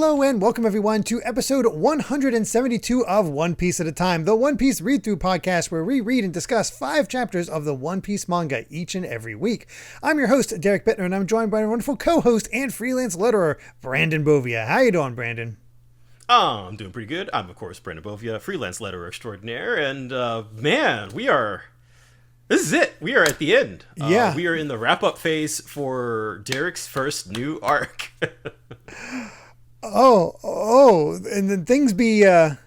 Hello and welcome everyone to episode 172 of One Piece at a Time, the One Piece read-through podcast where we read and discuss 5 chapters of the One Piece manga each and every week. I'm your host, Derrick Bittner, and I'm joined by a wonderful co-host and freelance letterer, Brandon Bovia. How you doing, Brandon? I'm doing pretty good. I'm, of course, Brandon Bovia, freelance letterer extraordinaire, and man, this is it. We are at the end. Yeah. We are in the wrap-up phase for Derrick's first new arc. And then things be man,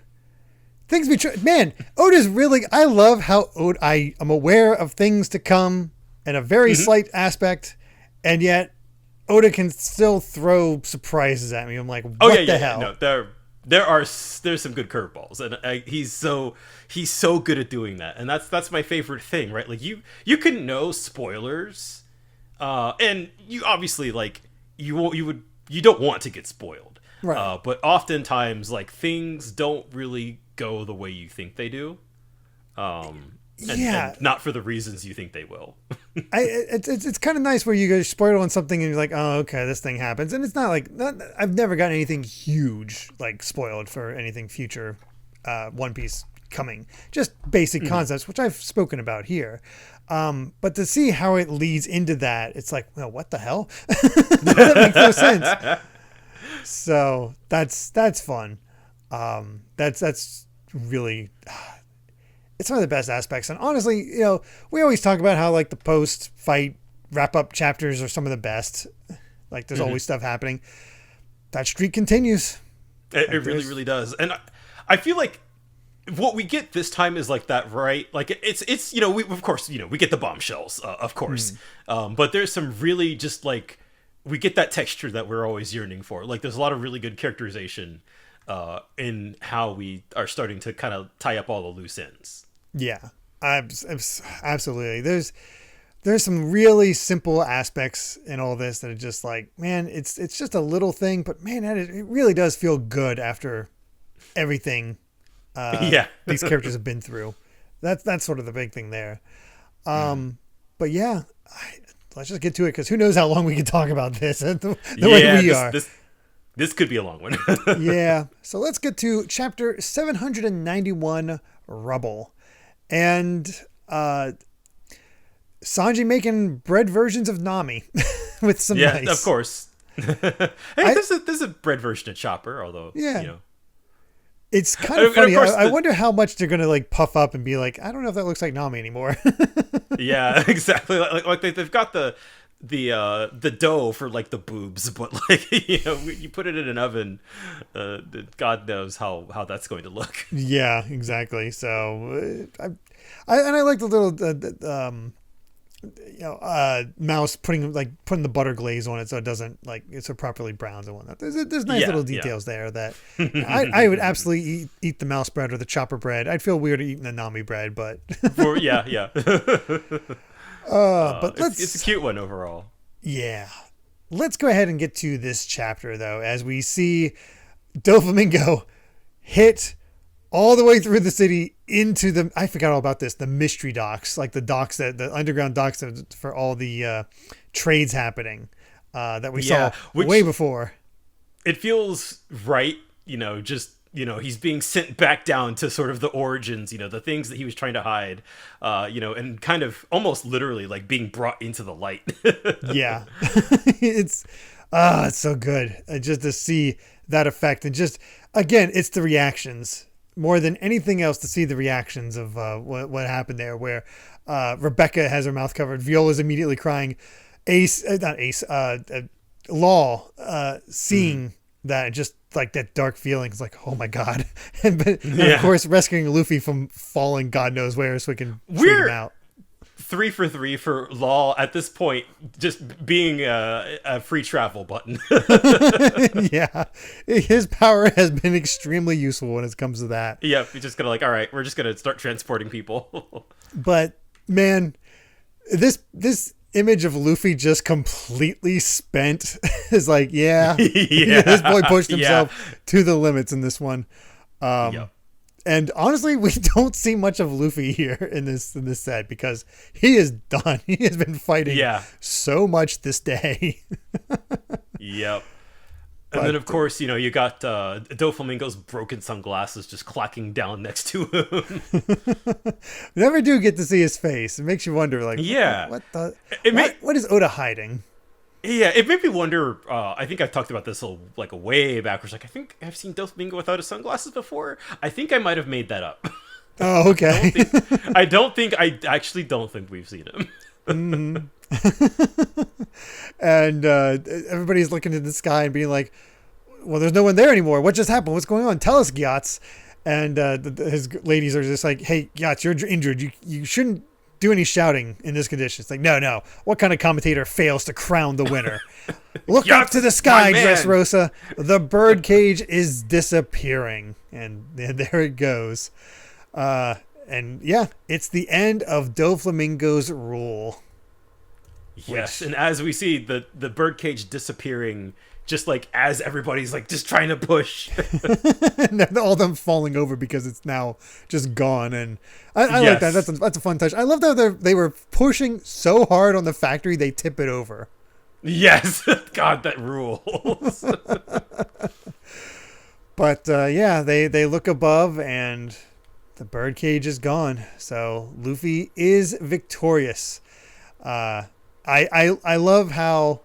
Oda's really, I love how Oda, I am aware of things to come in a very slight aspect, and yet Oda can still throw surprises at me. I'm like, what the hell? No, there's some good curveballs, and he's so good at doing that, and that's my favorite thing, right? Like you can know spoilers, and you obviously like you don't want to get spoiled, right? But oftentimes like things don't really go the way you think they do, and not for the reasons you think they will. It's kind of nice where you go spoil on something and you're like, oh, okay, this thing happens, and it's not like I've never gotten anything huge like spoiled for anything future One Piece coming. Just basic concepts, which I've spoken about here. But to see how it leads into that, it's like, well, what the hell? That makes no sense. So that's fun. That's really. It's one of the best aspects. And honestly, you know, we always talk about how like the post-fight wrap-up chapters are some of the best. Like there's always stuff happening. That streak continues. It really does. And I feel like what we get this time is like that, right? Like it's you know, we of course, you know, we get the bombshells, of course. But there's some really just like, we get that texture that we're always yearning for. Like there's a lot of really good characterization in how we are starting to kind of tie up all the loose ends. Yeah, absolutely. There's some really simple aspects in all this that are just like, man, it's just a little thing, but man, it really does feel good after everything these characters have been through. That's sort of the big thing there. But yeah, let's just get to it, because who knows how long we can talk about this the way we are. This could be a long one. Yeah. So let's get to chapter 791, Rubble. And Sanji making bread versions of Nami with some ice. Yeah, of course. There's a bread version of Chopper, although, you know. It's kind of funny. I wonder how much they're going to like puff up and be like, I don't know if that looks like Nami anymore. Yeah, exactly. Like they've got the dough for like the boobs, but like, you know, you put it in an oven, God knows how that's going to look. Yeah, exactly. So I like the little mouse putting the butter glaze on it so it doesn't like it's so properly browned and whatnot. There's nice little details there that I would absolutely eat the mouse bread or the chopper bread. I'd feel weird eating the Nami bread, but but it's a cute one overall. Yeah. Let's go ahead and get to this chapter, though, as we see Doflamingo hit all the way through the city into I forgot all about this, the mystery docks, like the underground docks for all the trades happening that we saw way before. It feels right, you know, just, you know, he's being sent back down to sort of the origins, you know, the things that he was trying to hide, you know, and kind of almost literally like being brought into the light. Yeah. It's so good just to see that effect. And just, again, it's the reactions more than anything else, to see the reactions of what happened there, where Rebecca has her mouth covered. Viola's immediately crying. Law, seeing that, just like that dark feeling, it's like, oh my god. and of course rescuing Luffy from falling God knows where so we can figure him out. 3 for 3 for Law at this point, just being a free travel button. Yeah, his power has been extremely useful when it comes to that. Yeah, you're just gonna like, all right, we're just gonna start transporting people. But man, this image of Luffy just completely spent is like, this boy pushed himself to the limits in this one. And honestly, we don't see much of Luffy here in this set, because he is done. He has been fighting so much this day. Yep. And then, of course, you got Doflamingo's broken sunglasses just clacking down next to him. You never do get to see his face. It makes you wonder, like, yeah, what is Oda hiding? Yeah, it made me wonder. I think I've talked about this like way back. Where I think I've seen Doflamingo without his sunglasses before. I think I might have made that up. Oh, okay. I actually don't think we've seen him. And everybody's looking at the sky and being like, well, there's no one there anymore. What just happened? What's going on? Tell us, Gyatz. And his ladies are just like, hey, Gyatz, you're injured. You shouldn't do any shouting in this condition. It's like, no. What kind of commentator fails to crown the winner? Look up to the sky, Dressrosa. The birdcage is disappearing. And there it goes. And yeah, it's the end of Doflamingo's rule. Yes, and as we see the birdcage disappearing, just like as everybody's like just trying to push, and all them falling over because it's now just gone. And I like that. That's a fun touch. I love that they were pushing so hard on the factory they tip it over. Yes, God, that rules. But yeah, they look above and the birdcage is gone. So Luffy is victorious. I love how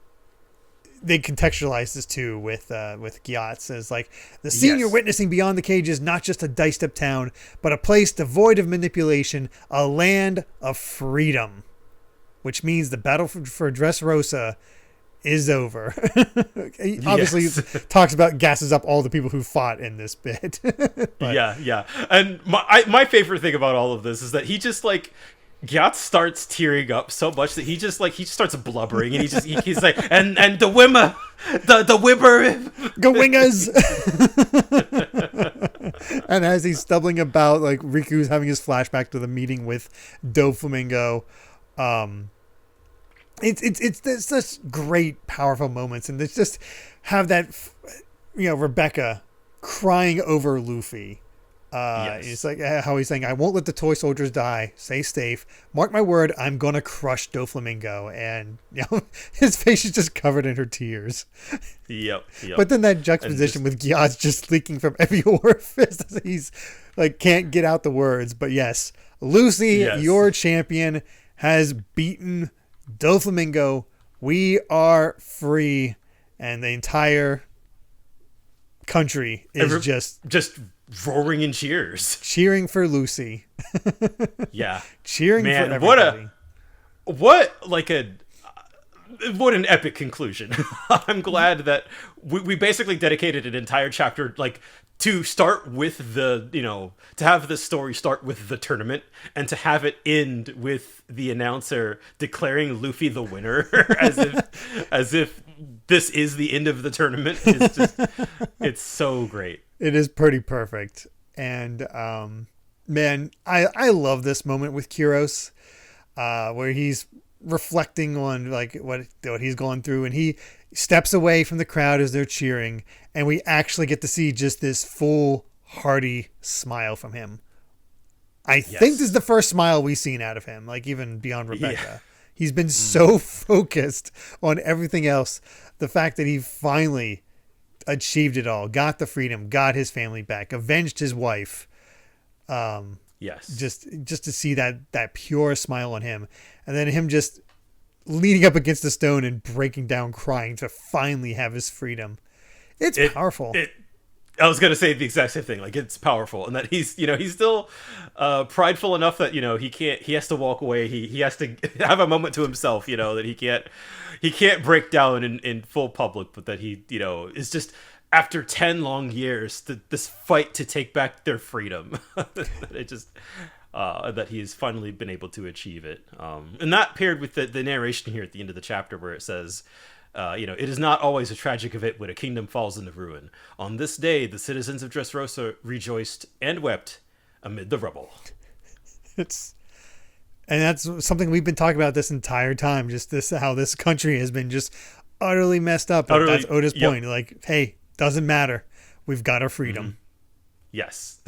they contextualize this too with Gyatz as like the scene you're witnessing beyond the cage is not just a diced up town, but a place devoid of manipulation, a land of freedom, which means the battle for Dressrosa is over. He obviously talks about gasses up all the people who fought in this bit. But, yeah. And my favorite thing about all of this is that he just like Gyatz starts tearing up so much that he starts blubbering and he's like and the wimmer the Gawingers. And as he's stumbling about, like Riku's having his flashback to the meeting with Doflamingo, it's such great powerful moments, and it's just have that Rebecca crying over Luffy. It's like how he's saying, I won't let the toy soldiers die. Stay safe. Mark my word, I'm going to crush Doflamingo. And his face is just covered in her tears. Yep. But then that juxtaposition with Gyatz just leaking from every orifice. He's like, can't get out the words. But yes, Lucy, your champion, has beaten Doflamingo. We are free. And the entire country is just roaring in cheering for Lucy. Cheering for everybody. What an epic conclusion. I'm glad that we basically dedicated an entire chapter like to start with to have the story start with the tournament and to have it end with the announcer declaring Luffy the winner as if this is the end of the tournament. It's so great. It is pretty perfect. And man, I love this moment with Kuros, where he's reflecting on like what he's gone through, and he steps away from the crowd as they're cheering, and we actually get to see just this full hearty smile from him. I think this is the first smile we've seen out of him, like even beyond Rebecca. He's been so focused on everything else. The fact that he finally achieved it all, got the freedom, got his family back, avenged his wife. Just to see that pure smile on him, and then him just leaning up against the stone and breaking down crying to finally have his freedom. It's powerful. I was gonna say the exact same thing. Like, it's powerful, and that he's still prideful enough that he has to walk away. He has to have a moment to himself. That he can't break down in full public, but that he is just after 10 long years this fight to take back their freedom. That he's finally been able to achieve it. And that paired with the narration here at the end of the chapter where it says, it is not always a tragic event when a kingdom falls into ruin. On this day, the citizens of Dressrosa rejoiced and wept amid the rubble. And that's something we've been talking about this entire time. Just how this country has been just utterly messed up. That's Oda's point. Like, hey, doesn't matter. We've got our freedom. Yes.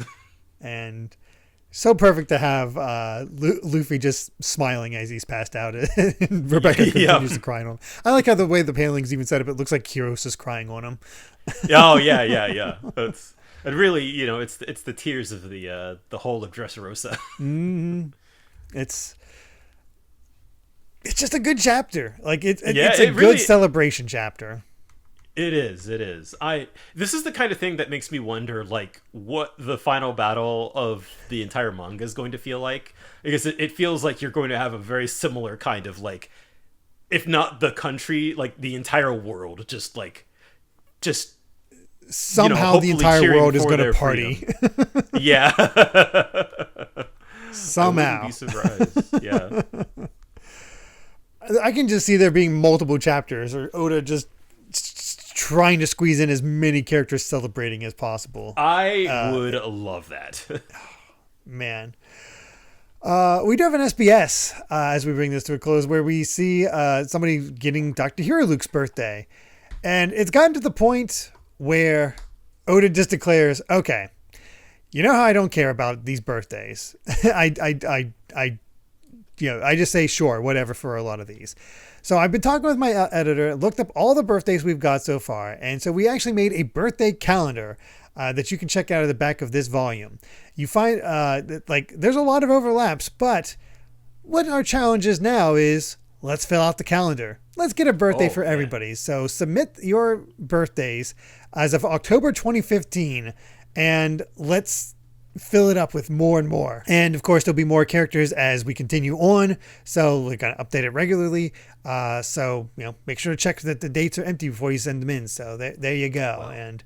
And So perfect to have Luffy just smiling as he's passed out, and Rebecca continues to cry on him. I like how the way the paneling's even set up. It looks like Kyros is crying on him. Oh yeah. It really, it's the tears of the whole of Dressrosa. Mm-hmm. It's just a good chapter. Like it's a good celebration chapter. It is. This is the kind of thing that makes me wonder, like, what the final battle of the entire manga is going to feel like, because it feels like you're going to have a very similar kind of, like, if not the country, like the entire world, just somehow the entire world is going to party. Yeah. Somehow. I wouldn't be surprised. Yeah. I can just see there being multiple chapters, or Oda just trying to squeeze in as many characters celebrating as possible. I would love that. Man. We do have an SBS as we bring this to a close, where we see somebody getting Dr. Hiroluke's birthday. And it's gotten to the point where Oda just declares, okay, you know how I don't care about these birthdays. I just say sure, whatever for a lot of these. So I've been talking with my editor, looked up all the birthdays we've got so far. And so we actually made a birthday calendar that you can check out at the back of this volume. You find there's a lot of overlaps, but what our challenge is now is let's fill out the calendar. Let's get a birthday for everybody. So submit your birthdays as of October 2015 and let's fill it up with more and more. And of course, there'll be more characters as we continue on. So we're going to update it regularly. So, make sure to check that the dates are empty before you send them in. So there you go. Wow. And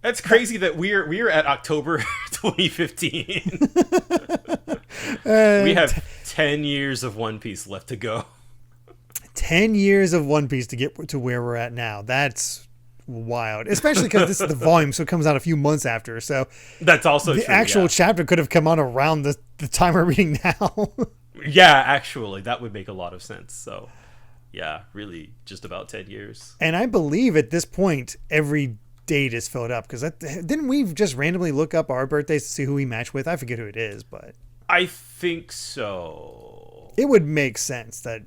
that's crazy that we're at October 2015. We have 10 years of One Piece left to go. 10 years of One Piece to get to where we're at now. That's wild, especially because this is the volume, so it comes out a few months after. So that's also the actual chapter could have come out around the time we're reading now. Yeah, actually, that would make a lot of sense. So, yeah, really, just about 10 years. And I believe at this point, every date is filled up, because didn't we just randomly look up our birthdays to see who we match with? I forget who it is, but I think so. It would make sense that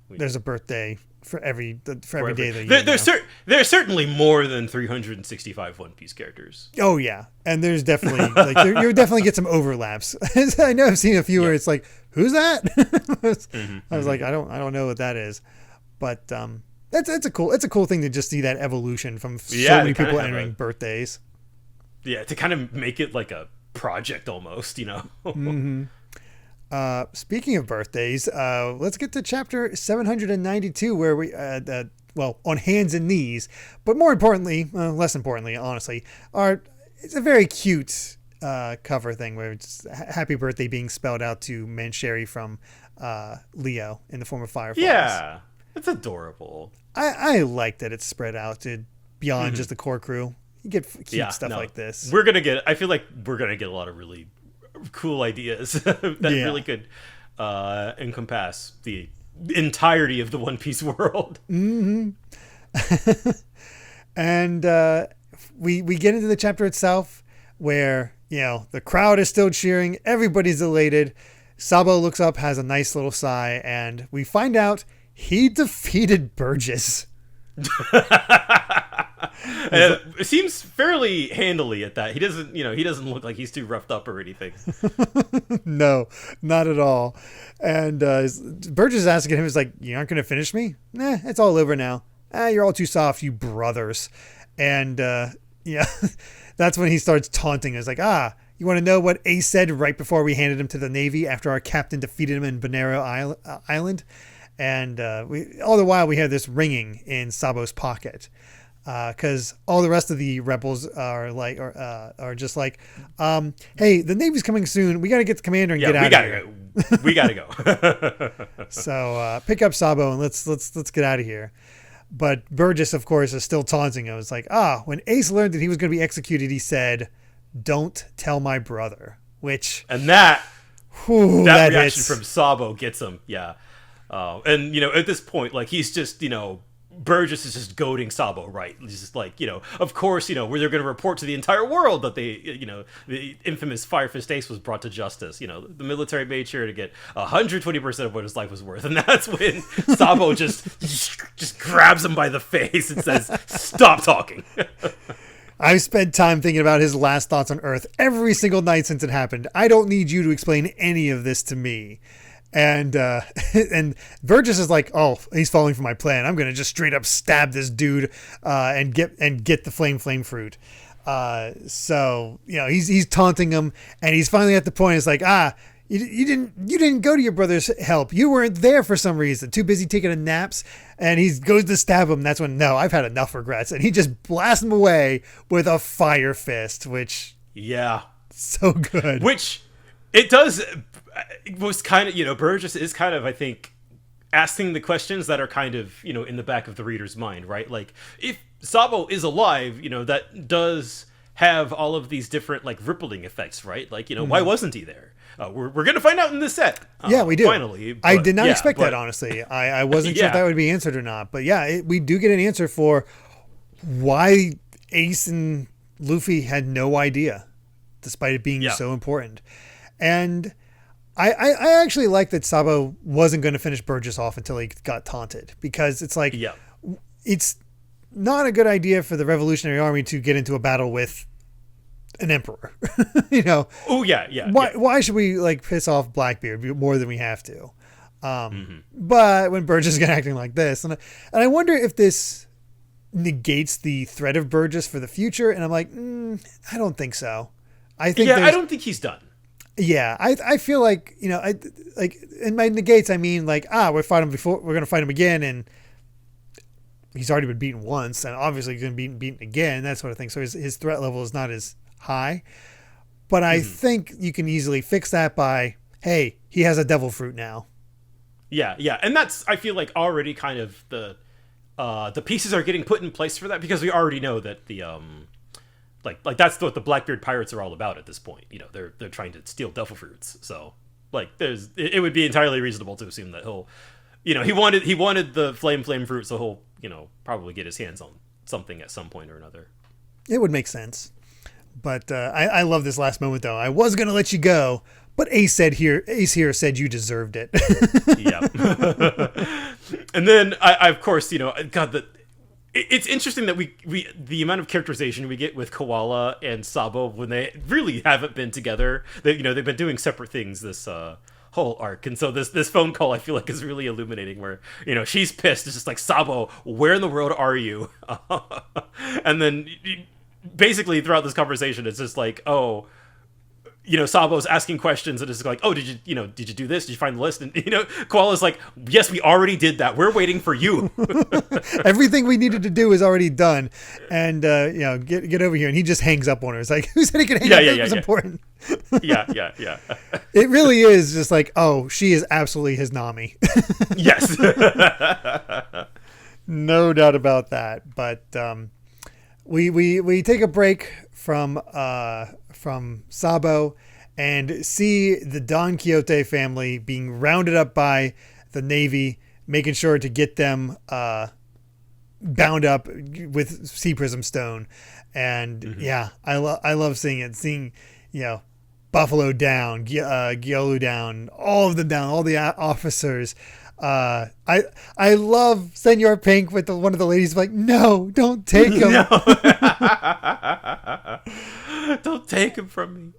there's a birthday for every day of the year. There's certainly more than 365 One Piece characters. Oh yeah, and there's definitely you definitely get some overlaps. I know I've seen a few where it's like, who's that? I was like, I don't know what that is, but it's a cool thing to just see that evolution from so many people entering birthdays. Yeah, to kind of make it like a project almost, Mm-hmm. Speaking of birthdays, let's get to chapter 792, where we, on hands and knees, but more importantly, less importantly, honestly, it's a very cute cover thing where it's happy birthday being spelled out to Mancheri from Leo in the form of fireflies. Yeah, it's adorable. I like that it's spread out to beyond just the core crew. You get cute stuff like this. I feel like we're gonna get a lot of really cool ideas that really could encompass the entirety of the One Piece world. Mm-hmm. And we get into the chapter itself where the crowd is still cheering, everybody's elated. Sabo looks up, has a nice little sigh, and we find out he defeated Burgess. It seems fairly handily at that. He doesn't look like he's too roughed up or anything. No, not at all. And Burgess is asking him, he's like, you aren't going to finish me? Nah, it's all over now. You're all too soft, you brothers. And that's when he starts taunting us, like, you want to know what Ace said right before we handed him to the Navy after our captain defeated him in Bonero Island? And all the while we have this ringing in Sabo's pocket. Because all the rest of the rebels are just like, hey, the Navy's coming soon. We got to get the commander and get out of here. We gotta go. So pick up Sabo and let's get out of here. But Burgess, of course, is still taunting him. It's like, when Ace learned that he was going to be executed, he said, "Don't tell my brother." That reaction hits. from Sabo gets him. Yeah. And at this point, like, he's just Burgess is just goading Sabo, right? He's just like, of course, where they're going to report to the entire world that the infamous Fire Fist Ace was brought to justice. The military made sure to get 120% of what his life was worth. And that's when Sabo just grabs him by the face and says, stop talking. I've spent time thinking about his last thoughts on Earth every single night since it happened. I don't need you to explain any of this to me. And and Burgess is like, oh, he's falling for my plan. I'm gonna just straight up stab this dude and get the flame fruit. So he's taunting him, and he's finally at the point. It's like, you didn't go to your brother's help. You weren't there for some reason. Too busy taking a naps. And he goes to stab him. That's when I've had enough regrets, and he just blasts him away with a fire fist, which so good. Which it does. It was kind of, Burgess is kind of, I think, asking the questions that are kind of, in the back of the reader's mind, right? Like, if Sabo is alive, that does have all of these different, like, rippling effects, right? Like, why wasn't he there? We're going to find out in this set. Yeah, we do. Finally. I did not expect that, honestly. I wasn't sure if that would be answered or not. But we do get an answer for why Ace and Luffy had no idea, despite it being so important. And I actually like that Sabo wasn't going to finish Burgess off until he got taunted, because it's like, it's not a good idea for the Revolutionary Army to get into a battle with an emperor. Oh yeah. Why should we like piss off Blackbeard more than we have to? But when Burgess is acting like this, and I wonder if this negates the threat of Burgess for the future. And I'm like, I don't think so. I don't think he's done. Yeah, I feel like, I like, in my negates, I mean, like, we fought him before, we're going to fight him again, and he's already been beaten once, and obviously he's going to be beaten again, that sort of thing. So his threat level is not as high. But I think you can easily fix that by, hey, he has a devil fruit now. Yeah. And that's, I feel like, already kind of the pieces are getting put in place for that, because we already know that the Like that's what the Blackbeard pirates are all about at this point. They're trying to steal devil fruits. So like it would be entirely reasonable to assume that he'll, he wanted the flame fruit, so he'll, probably get his hands on something at some point or another. It would make sense. But I love this last moment though. I was going to let you go, but Ace here said you deserved it. Yeah. And then I of course, it's interesting that we the amount of characterization we get with Koala and Sabo when they really haven't been together. They've been doing separate things this whole arc, and so this phone call I feel like is really illuminating. Where she's pissed. It's just like, Sabo, where in the world are you? And then basically throughout this conversation, it's just like, oh, Sabo's asking questions, and it's like, oh, did you do this? Did you find the list? And Koala's like, yes, we already did that. We're waiting for you. Everything we needed to do is already done, and get over here. And he just hangs up on her. It's like, who said he could hang up? That was important. Yeah. It really is just like, oh, she is absolutely his Nami. Yes. No doubt about that. But we take a break from Sabo and see the Don Quixote family being rounded up by the Navy, making sure to get them bound up with Sea Prism Stone. And I love seeing Buffalo down, Giolu down, all of them down, all the officers. I love Senor Pink with one of the ladies like, no, don't take him. No. Don't take him from me.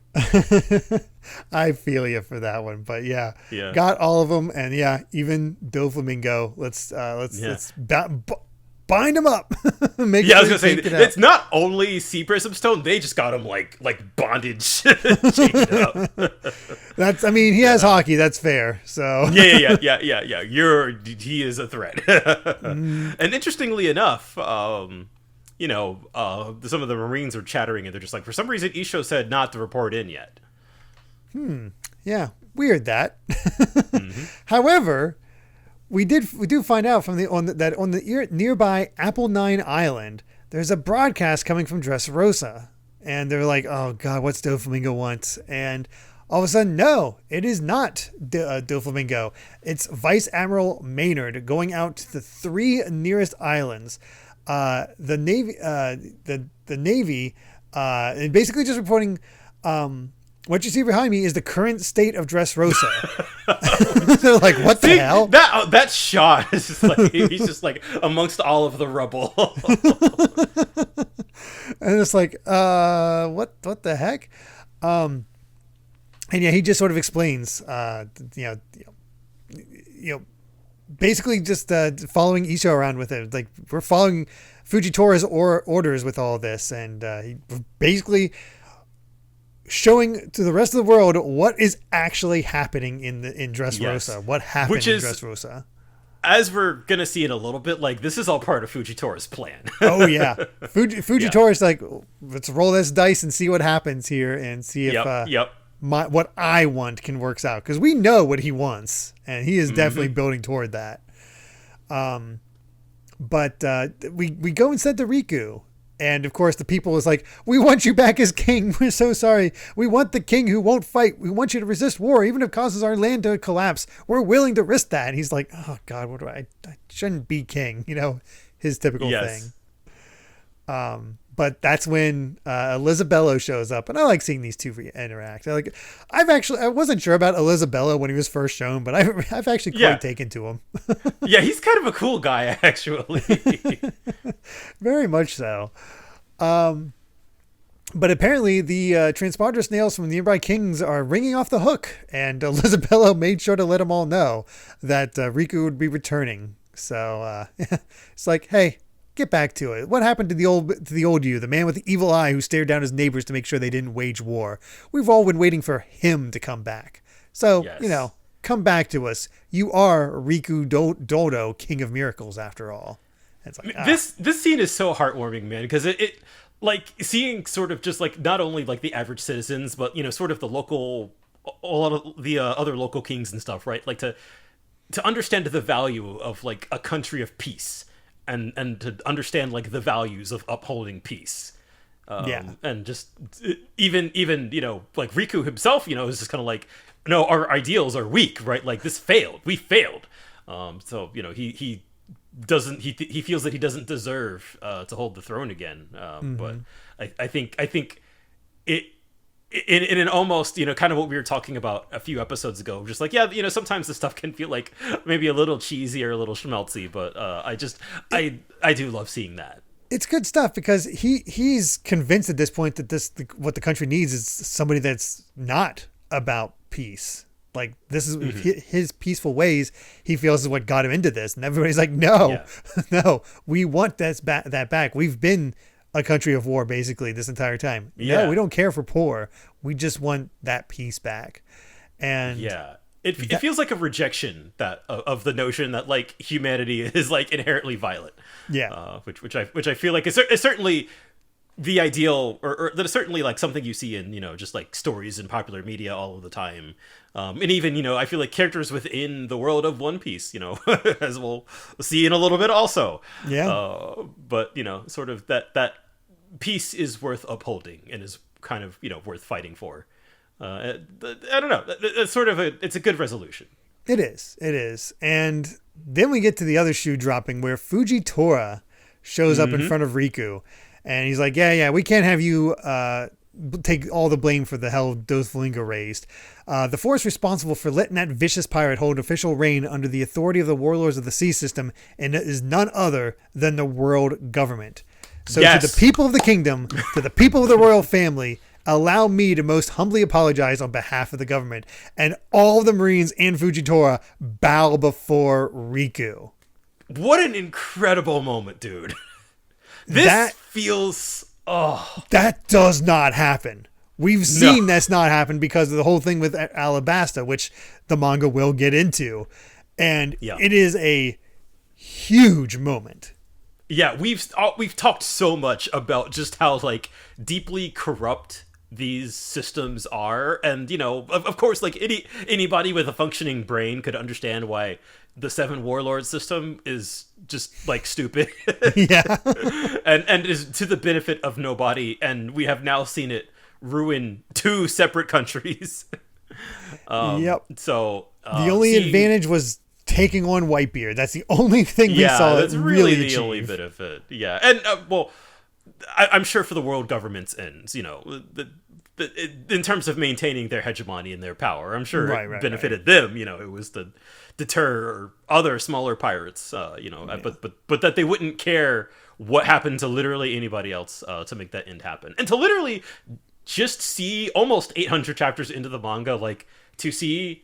I feel you for that one, but got all of them, and even Doflamingo. Let's bind him up. I was gonna say it's not only Sea Prism Stone; they just got him like bondage changed up. He has hockey. That's fair. So yeah. He is a threat. And interestingly enough, some of the Marines are chattering, and they're just like, for some reason, Isho said not to report in yet. Yeah, weird that. However, we do find out from on the nearby Apple 9 Island, there's a broadcast coming from Dressrosa, and they're like, oh god, what's Doflamingo wants? And All of a sudden, no, it is not Doflamingo. It's Vice Admiral Maynard going out to the 3 nearest islands. The Navy, and basically just reporting. What you see behind me is the current state of Dressrosa. They're like, what the hell? That shot is just like he's just like amongst all of the rubble. And it's like, what the heck? And yeah, he just sort of explains, basically just following Isho around with it. Like, we're following Fujitora's orders with all this, and he basically showing to the rest of the world what is actually happening in Dressrosa. Yes. What happened in Dressrosa. As we're gonna see in a little bit, like this is all part of Fujitora's plan. Oh yeah, Fujitora's like, let's roll this dice and see what happens here, and see if what I want can works out, because we know what he wants, and he is definitely building toward that. But we go instead to Riku. And of course, the people is like, we want you back as king. We're so sorry. We want the king who won't fight. We want you to resist war, even if it causes our land to collapse. We're willing to risk that. And he's like, oh God, what do I shouldn't be king. His typical thing. But that's when Elizabello shows up, and I like seeing these two interact. I wasn't sure about Elizabello when he was first shown, but I've actually quite taken to him. Yeah, he's kind of a cool guy, actually. Very much so. But apparently the transponder snails from the nearby kings are ringing off the hook, and Elizabello made sure to let them all know that Riku would be returning. So it's like, hey, get back to it. What happened to the old you, the man with the evil eye who stared down his neighbors to make sure they didn't wage war? We've all been waiting for him to come back. So, come back to us. You are Riku Dodo, King of Miracles, after all. And it's like, this scene is so heartwarming, man, because it like seeing sort of just like not only like the average citizens, but sort of the local, a lot of the other local kings and stuff, right? Like to understand the value of like a country of peace. And to understand like the values of upholding peace, and just even like Riku himself, is just kind of like, no, our ideals are weak, right? Like we failed. So he doesn't he feels that he doesn't deserve to hold the throne again. But I think it. In an almost, kind of what we were talking about a few episodes ago, just like, sometimes the stuff can feel like maybe a little cheesy or a little schmelzy, but I do love seeing that. It's good stuff, because he's convinced at this point that what the country needs is somebody that's not about peace. Like, this is his peaceful ways, he feels, is what got him into this. And everybody's like, no, we want that back. We've been a country of war basically this entire time. No, we don't care for poor. We just want that peace back. And it feels like a rejection of the notion that like humanity is like inherently violent. Which I feel like is certainly the ideal, or that is certainly like something you see in just like stories in popular media all of the time. And even I feel like characters within the world of One Piece, as we'll see in a little bit also. But sort of that peace is worth upholding and is kind of worth fighting for. I don't know. It's sort of it's a good resolution. It is. And then we get to the other shoe dropping, where Fujitora shows up in front of Riku, and he's like, we can't have you take all the blame for the hell Doflamingo raised. The force responsible for letting that vicious pirate hold official reign under the authority of the warlords of the sea system, and it is none other than the world government. So to the people of the kingdom, to the people of the royal family, allow me to most humbly apologize on behalf of the government. And all the Marines and Fujitora bow before Riku. What an incredible moment, dude. That does not happen. We've seen that's not happen because of the whole thing with Alabasta, which the manga will get into. And it is a huge moment. Yeah, we've talked so much about just how like deeply corrupt these systems are, and of course, like anybody with a functioning brain could understand why the Seven Warlords system is just like stupid. and is to the benefit of nobody, and we have now seen it ruin 2 separate countries. Yep. So the only advantage was taking on Whitebeard. That's the only thing we saw. That's really the achieve. only bit of it. Yeah, and I'm sure for the world government's ends, in terms of maintaining their hegemony and their power, I'm sure it benefited them. It was to deter other smaller pirates. But that they wouldn't care what happened to literally anybody else to make that end happen, and to literally just see almost 800 chapters into the manga, like to see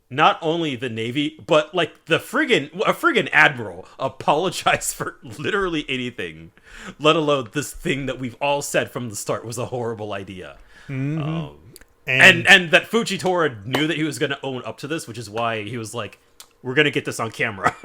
not only the Navy, but like a friggin' admiral apologize for literally anything, let alone this thing that we've all said from the start was a horrible idea. Mm-hmm. And that Fujitora knew that he was going to own up to this, which is why he was like, we're going to get this on camera.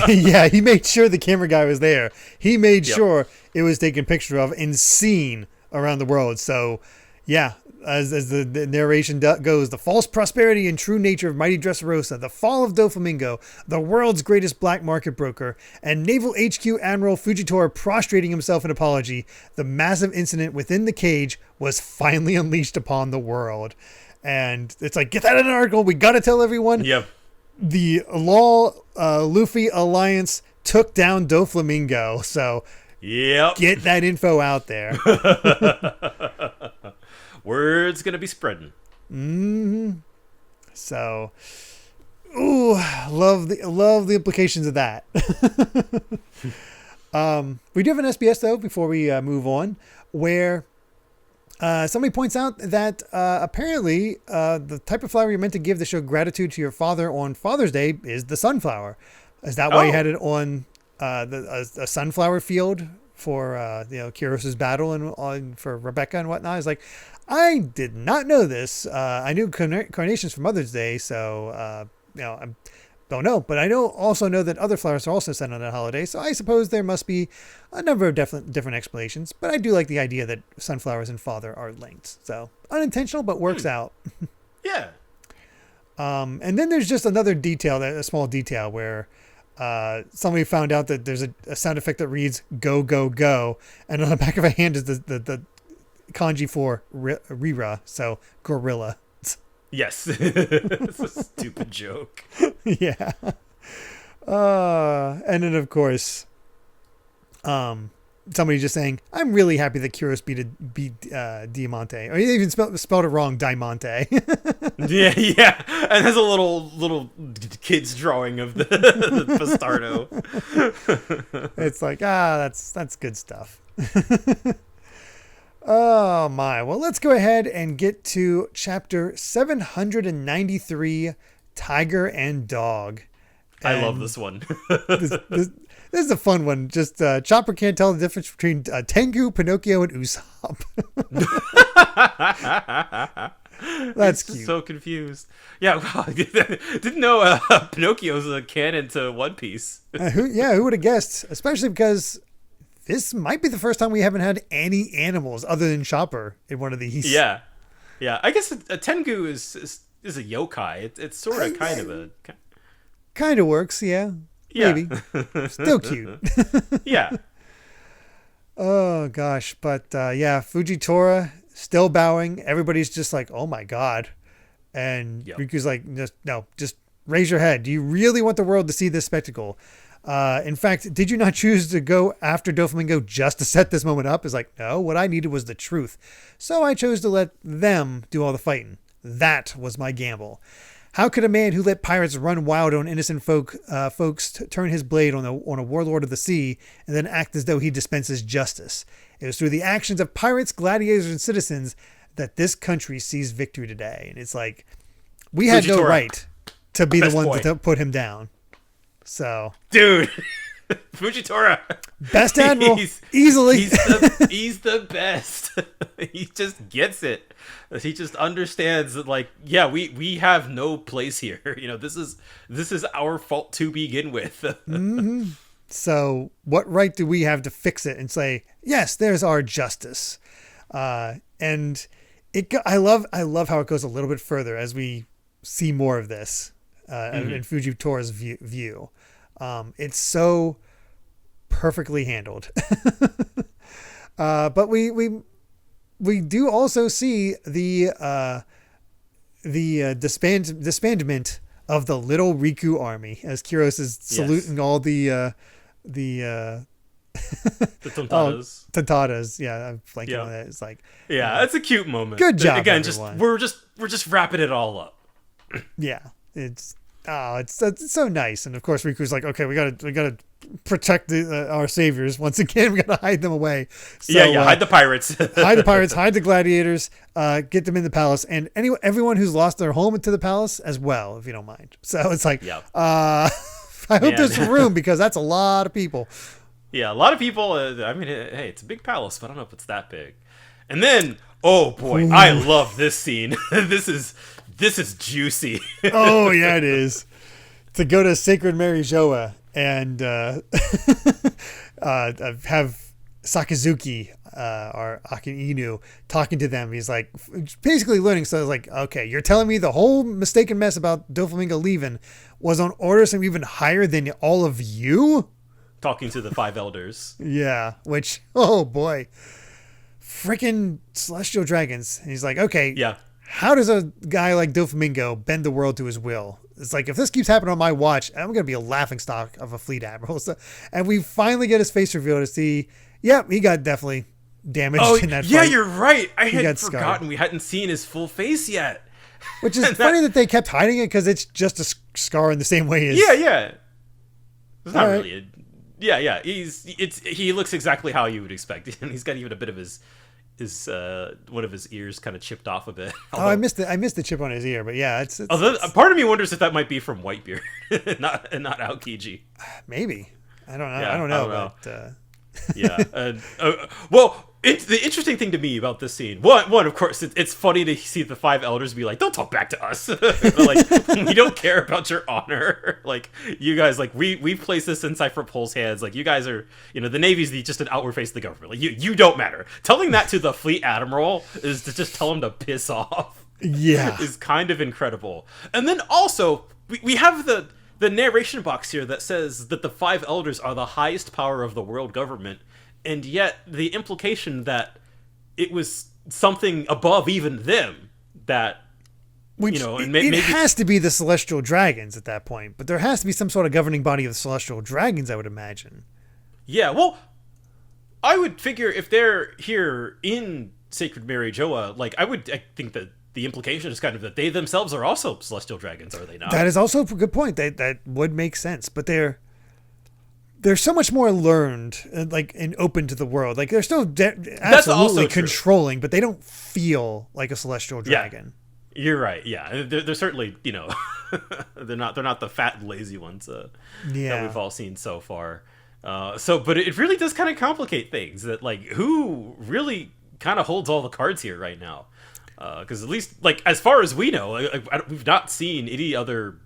Yeah, he made sure the camera guy was there. He made sure it was taken picture of and seen around the world. So, yeah, as the narration goes, the false prosperity and true nature of mighty Dressrosa, the fall of Doflamingo, the world's greatest black market broker, and Naval HQ Admiral Fujitora prostrating himself in apology, the massive incident within the cage was finally unleashed upon the world. And it's like, get that in an article. We got to tell everyone. Yep. The Luffy Alliance took down Doflamingo. So get that info out there. Word's gonna be spreading. Mm-hmm. So, love the implications of that. We do have an SBS though before we move on, where somebody points out that apparently the type of flower you're meant to give to show gratitude to your father on Father's Day is the sunflower. Is that why you had it on a sunflower field for Kuros's battle and for Rebecca and whatnot? It's like, I did not know this. I knew carnations for Mother's Day, so I don't know. But I also know that other flowers are also sent on that holiday, so I suppose there must be a number of different explanations. But I do like the idea that sunflowers and father are linked. So unintentional, but works out. Yeah. And then there's just another detail, a small detail where somebody found out that there's a sound effect that reads "go go go," and on the back of a hand is the kanji for Rira, so gorilla. Yes. It's a stupid joke. Yeah. And then of course, somebody just saying, "I'm really happy that Kuros beat Diamante," or he even spelled it wrong, Diamante. yeah, and there's a little kid's drawing of the bastardo. It's like, that's good stuff. Oh my. Well, let's go ahead and get to chapter 793, Tiger and Dog. And I love this one. this is a fun one. Just Chopper can't tell the difference between Tengu, Pinocchio, and Usopp. That's cute. So confused. Yeah, wow. Didn't know Pinocchio's a canon to One Piece. Who would have guessed? Especially because this might be the first time we haven't had any animals other than Chopper in one of these. Yeah. I guess a Tengu is a yokai. It's sort of kind of a... Kind of works, yeah. Maybe. Still cute. Yeah. Oh, gosh. But, Fujitora still bowing. Everybody's just like, oh, my God. And Riku's like, just raise your head. Do you really want the world to see this spectacle? In fact, did you not choose to go after Doflamingo just to set this moment up? It's like, no, what I needed was the truth. So I chose to let them do all the fighting. That was my gamble. How could a man who let pirates run wild on innocent folks turn his blade on a warlord of the sea and then act as though he dispenses justice? It was through the actions of pirates, gladiators, and citizens that this country sees victory today. And it's like, we had no right to be the ones to put him down. So, dude, Fujitora, best admiral, easily. He's the best. He just gets it. He just understands that, like, yeah, we have no place here. This is our fault to begin with. Mm-hmm. So, what right do we have to fix it and say, yes, there's our justice? And I love how it goes a little bit further as we see more of this. In Fujitora's view. It's so perfectly handled. But we do also see the the disbandment of the little Riku army as Kyros is saluting all the the Tontadas. Tontadas. Yeah, I'm blanking on that. It's like it's a cute moment. Good job, again. everyone. We're just wrapping it all up. Yeah, it's so nice. And of course Riku's like, okay, we gotta protect our saviors once again. We gotta hide them away. So, hide the pirates. Hide the pirates, hide the gladiators, get them in the palace, and everyone who's lost their home into the palace as well, if you don't mind. So it's like, I hope there's some room because that's a lot of people. Yeah, a lot of people. I mean, hey, it's a big palace, but I don't know if it's that big. And then, oh boy, I love this scene. This is juicy. Oh yeah, it is. To go to Sacred Mary Joa and have Sakazuki or Aki Inu talking to them. He's like basically learning. So it's like, okay, you're telling me the whole mistaken mess about Doflamingo leaving was on orders from even higher than all of you? Talking to the 5 elders. Yeah, which, oh boy. Freaking celestial dragons. And he's like, okay, how does a guy like Doflamingo bend the world to his will? It's like, if this keeps happening on my watch, I'm going to be a laughingstock of a fleet admiral. So, and we finally get his face reveal to see, he got definitely damaged in that fight. Yeah, you're right. I had forgotten scarred. we hadn't seen his full face yet. Which is funny that they kept hiding it because it's just a scar in the same way as... Yeah. It's not really a... Yeah. He looks exactly how you would expect. He's got even a bit of his one of his ears kind of chipped off a bit. Although, I missed the chip on his ear, but yeah, it's part of me wonders if that might be from Whitebeard, not Aokiji. Maybe. I don't know. Yeah, I don't know. But, well, the interesting thing to me about this scene, one, of course, it's funny to see the 5 elders be like, "Don't talk back to us." Like, we don't care about your honor. Like, you guys, like, we've placed this in Cypher Pole's hands. Like, you guys are, the Navy's just an outward face of the government. Like, you don't matter. Telling that to the fleet admiral is to just tell him to piss off. Yeah, is kind of incredible. And then also we have the narration box here that says that the 5 elders are the highest power of the world government. And yet, the implication that it was something above even them that, it has to be the Celestial Dragons at that point. But there has to be some sort of governing body of the Celestial Dragons, I would imagine. Yeah, well, I would figure if they're here in Sacred Mary Joa, I think that the implication is kind of that they themselves are also Celestial Dragons, are they not? That is also a good point. That would make sense. But they're so much more learned, and open to the world. Like, they're still absolutely controlling, but they don't feel like a celestial dragon. Yeah, you're right. Yeah, they're certainly, they're not the fat and lazy ones that we've all seen so far. But it really does kind of complicate things. That, like, who really kind of holds all the cards here right now? Because at least, like, as far as we know, we've not seen any other.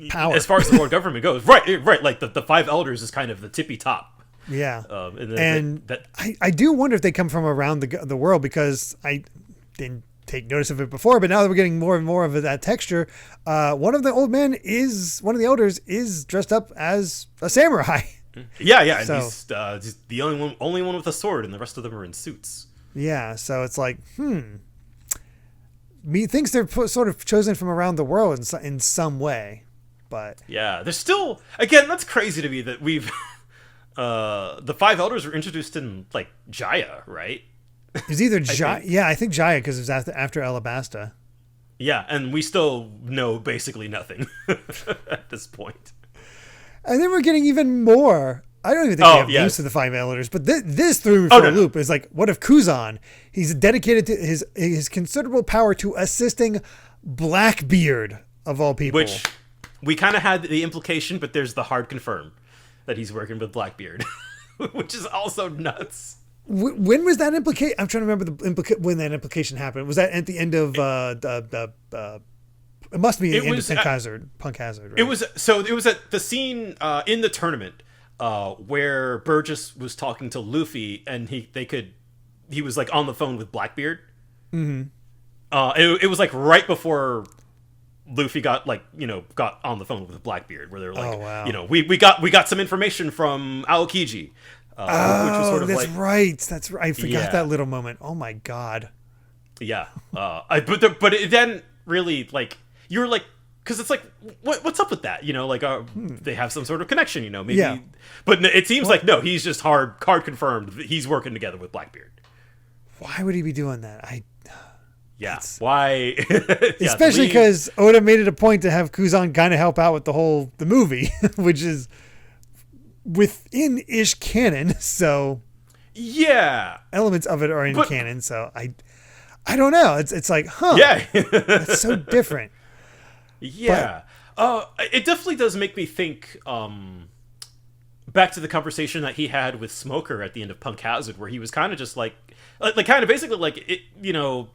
Power. As far as the world government goes, right. Like the 5 elders is kind of the tippy top. Yeah, I do wonder if they come from around the world, because I didn't take notice of it before, but now that we're getting more and more of that texture, one of the elders is dressed up as a samurai. Yeah, so, and he's the only one with a sword, and the rest of them are in suits. Yeah, so it's like, thinks they're sort of chosen from around the world in some way. But yeah, there's still, again, that's crazy to me that we've the 5 elders were introduced in, like, Jaya, right? It's either Jaya. Yeah, I think Jaya, because it was after Alabasta. Yeah, and we still know basically nothing at this point. And then we're getting even more. I don't even think we have names to the 5 elders, but this threw me for a loop. It's like, what if Kuzan? He's dedicated to his considerable power to assisting Blackbeard, of all people. Which we kind of had the implication, but there's the hard confirm that he's working with Blackbeard, which is also nuts. When was that implication? I'm trying to remember when that implication happened. Was that at the end of it must be the end of Punk Hazard, right? It was at the scene in the tournament where Burgess was talking to Luffy, and he was, like, on the phone with Blackbeard. Mm-hmm. It was, like, right before Luffy got on the phone with Blackbeard, where they're like, oh, wow. We got some information from Aokiji. Which was sort of that's right. I forgot that little moment. Oh my god. Yeah. But it then really, like, you're like, because it's like, what's up with that? You know, like, they have some sort of connection, you know, maybe. Yeah. But it seems like, no, he's just hard confirmed that he's working together with Blackbeard. Why would he be doing that? Yeah. Why? Especially because Oda made it a point to have Kuzan kind of help out with the movie, which is within-ish canon. So yeah, elements of it are in canon. So I don't know. It's like, huh? Yeah, that's so different. Yeah. It definitely does make me think. Back to the conversation that he had with Smoker at the end of Punk Hazard, where he was kind of just like kind of basically like it, you know.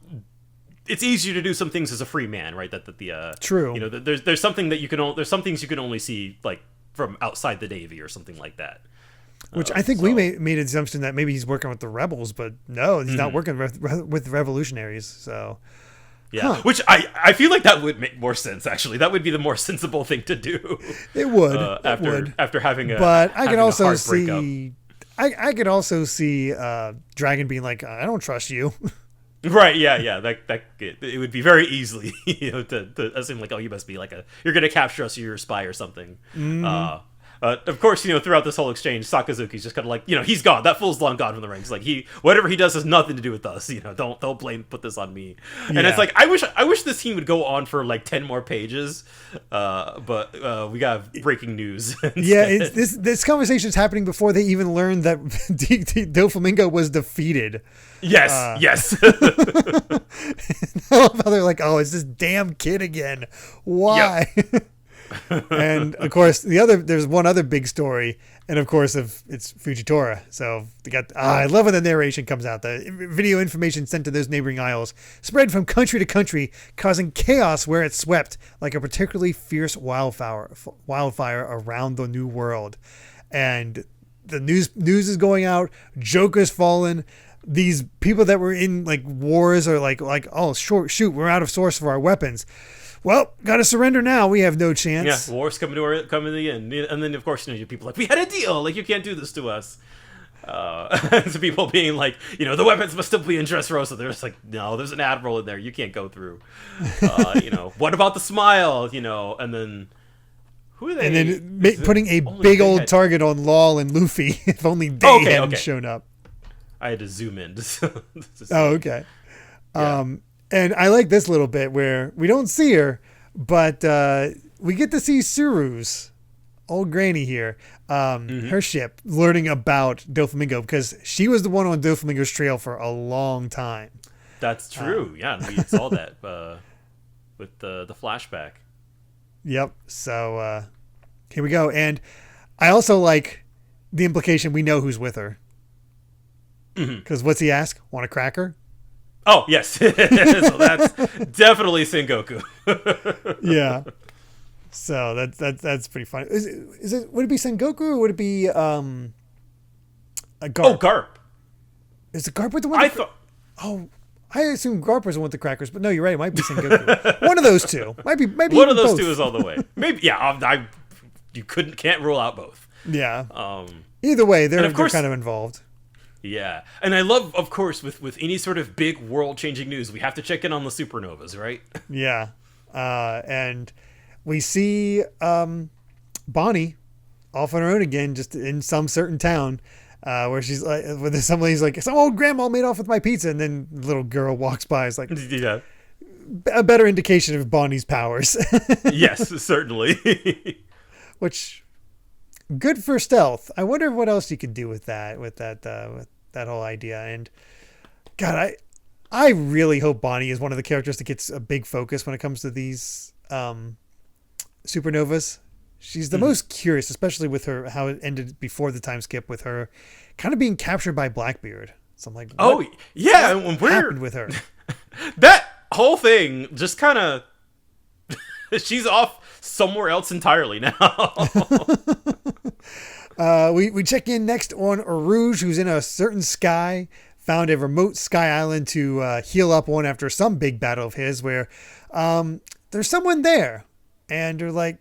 It's easier to do some things as a free man, right? True. You know, there's something that you can there's some things you can only see like from outside the Navy or something like that. Which I think we made an assumption that maybe he's working with the rebels, but no, he's not working with revolutionaries. So yeah, which I feel like that would make more sense. Actually, that would be the more sensible thing to do. It would after having a. But I can also see I could also see Dragon being like, I don't trust you. Right, yeah. That it would be very easily, you know, to assume like, oh, you must be like you're going to capture us, you're a spy or something. Of course, you know, throughout this whole exchange, Sakazuki's just kind of like, you know, he's gone. That fool's long gone from the ranks. Like whatever he does has nothing to do with us. You know, don't put this on me. And it's like, I wish this scene would go on for like 10 more pages. But we got breaking news. Yeah, this conversation is happening before they even learned that Doflamingo was defeated. Yes. I love how they're like, oh, it's this damn kid again. Why? Yep. And of course, there's one other big story, and of course, it's Fujitora. So they got. I love when the narration comes out. The video information sent to those neighboring isles spread from country to country, causing chaos where it swept like a particularly fierce wildfire around the new world. And the news is going out. Joker's fallen. These people that were in like wars are like oh shoot, we're out of source for our weapons. Well, gotta surrender now. We have no chance. Yeah, war's coming to the end, and then of course, you know, people like, we had a deal. Like, you can't do this to us. And so people being like, you know, the weapons must still be in Dressrosa. They're just like, no, there's an admiral in there. You can't go through. You know, what about the smile? You know, and then who are they? And then putting a big old target on Law and Luffy. If only they hadn't shown up. I had to zoom in. Oh, okay. Yeah. And I like this little bit where we don't see her, but we get to see Suru's old granny here, her ship, learning about Doflamingo, because she was the one on Doflamingo's trail for a long time. That's true. Yeah, we saw that with the flashback. Yep. So here we go. And I also like the implication we know who's with her. Because what's he ask? Want a cracker? Oh, yes. So that's definitely Sengoku. Yeah. So that's pretty funny. Is it would it be Sengoku or would it be a Garp? Oh, Garp. Is it Garp with the one? I assume Garp was the one with the crackers, but no, you're right. It might be Sengoku. One of those two. Maybe one of those two is all the way. Maybe you can't rule out both. Yeah. Either way, they're kind of involved. Yeah, and I love, of course, with any sort of big world-changing news, we have to check in on the supernovas, right? Yeah, and we see Bonnie off on her own again, just in some certain town, where she's like, with somebody's like, some old grandma made off with my pizza, and then the little girl walks by. It's like, yeah, a better indication of Bonnie's powers. Yes, certainly. Which. Good for stealth. I wonder what else you could do with that whole idea. And God, I really hope Bonnie is one of the characters that gets a big focus when it comes to these supernovas. She's the most curious, especially with her how it ended before the time skip with her kind of being captured by Blackbeard. So I'm like, what happened with her? That whole thing just kind of she's off somewhere else entirely now. We check in next on Rouge, who's in a certain sky, found a remote sky island to heal up on after some big battle of his where there's someone there. And they're like,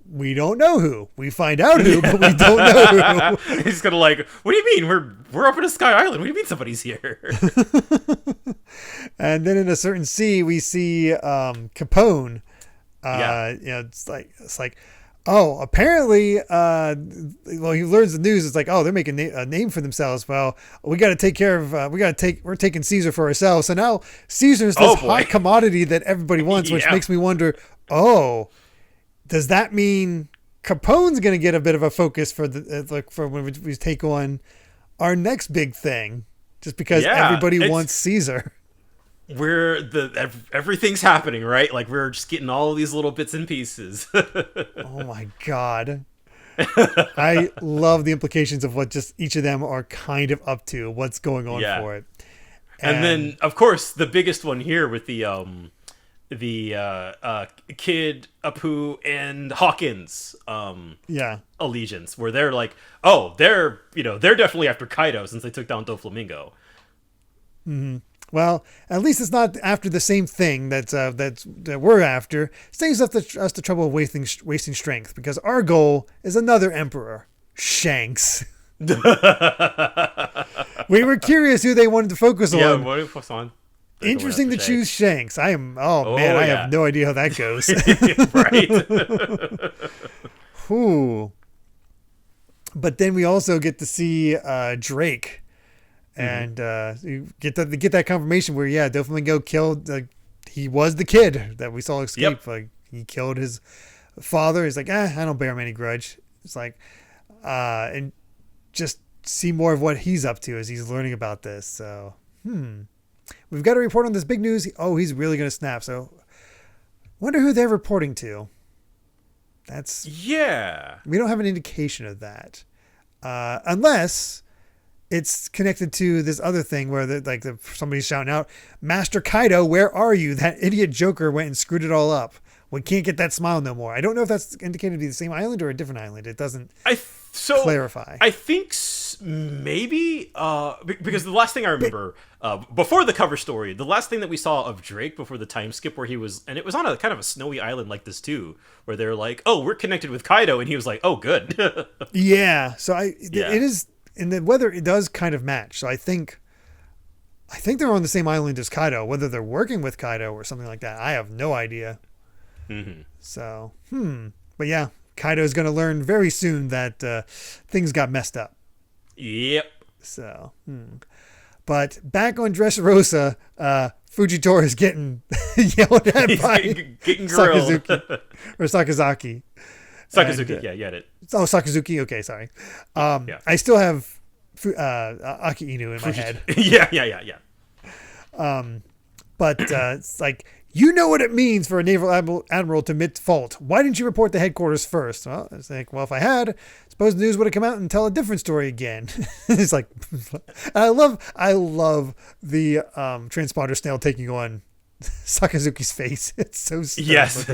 we don't know who. We find out who, but we don't know who. He's gonna like, what do you mean? We're up in a sky island. What do you mean somebody's here? And then in a certain sea, we see Capone. Yeah. It's like, oh, apparently, well, he learns the news. It's like, oh, they're making a name for themselves. Well, we got to take care of. We're taking Caesar for ourselves. So now Caesar's this hot commodity that everybody wants, which makes me wonder. Oh, does that mean Capone's going to get a bit of a focus for for when we take on our next big thing? Just because everybody wants Caesar. Everything's happening, right? Like we're just getting all of these little bits and pieces. Oh my God. I love the implications of what just each of them are kind of up to, what's going on for it. And then of course the biggest one here with the Kid, Apu, and Hawkins allegiance, where they're like, oh, they're definitely after Kaido since they took down Doflamingo. Mm-hmm. Well, at least it's not after the same thing that we're after. Saves us the trouble of wasting strength, because our goal is another emperor, Shanks. We were curious who they wanted to focus on. Yeah, what do you focus on? Interesting to choose Shanks. I have no idea how that goes. Right. Ooh. But then we also get to see Drake. And you get that confirmation where Doflamingo killed. He was the kid that we saw escape. Yep. Like he killed his father. He's like, I don't bear him any grudge. It's like, and just see more of what he's up to as he's learning about this. So, we've got to report on this big news. He's really going to snap. So, wonder who they're reporting to. We don't have an indication of that, unless it's connected to this other thing where somebody's shouting out, Master Kaido, where are you? That idiot Joker went and screwed it all up. We can't get that smile no more. I don't know if that's indicated to be the same island or a different island. It doesn't clarify. I think maybe because the last thing I remember before the cover story, the last thing that we saw of Drake before the time skip where he was, and it was on a kind of a snowy island like this too, where they're like, oh, we're connected with Kaido, and he was like, oh, good. Yeah. So it is. And the weather, it does kind of match. So I think they're on the same island as Kaido. Whether they're working with Kaido or something like that, I have no idea. Mm-hmm. So, but yeah, Kaido is going to learn very soon that things got messed up. Yep. So, but back on Dressrosa, Fujitora is getting yelled at by getting grilled. Sakazuki or Sakazaki. Sakazuki, you had it. Oh, Sakazuki. Okay, sorry. I still have Aki Inu in my head. Yeah. But it's like, you know what it means for a naval admiral to admit fault. Why didn't you report to headquarters first? Well, it's like, if I had, suppose the news would have come out and tell a different story again. It's like, I love the transponder snail taking on Sakazuki's face. It's so stupid. Yes.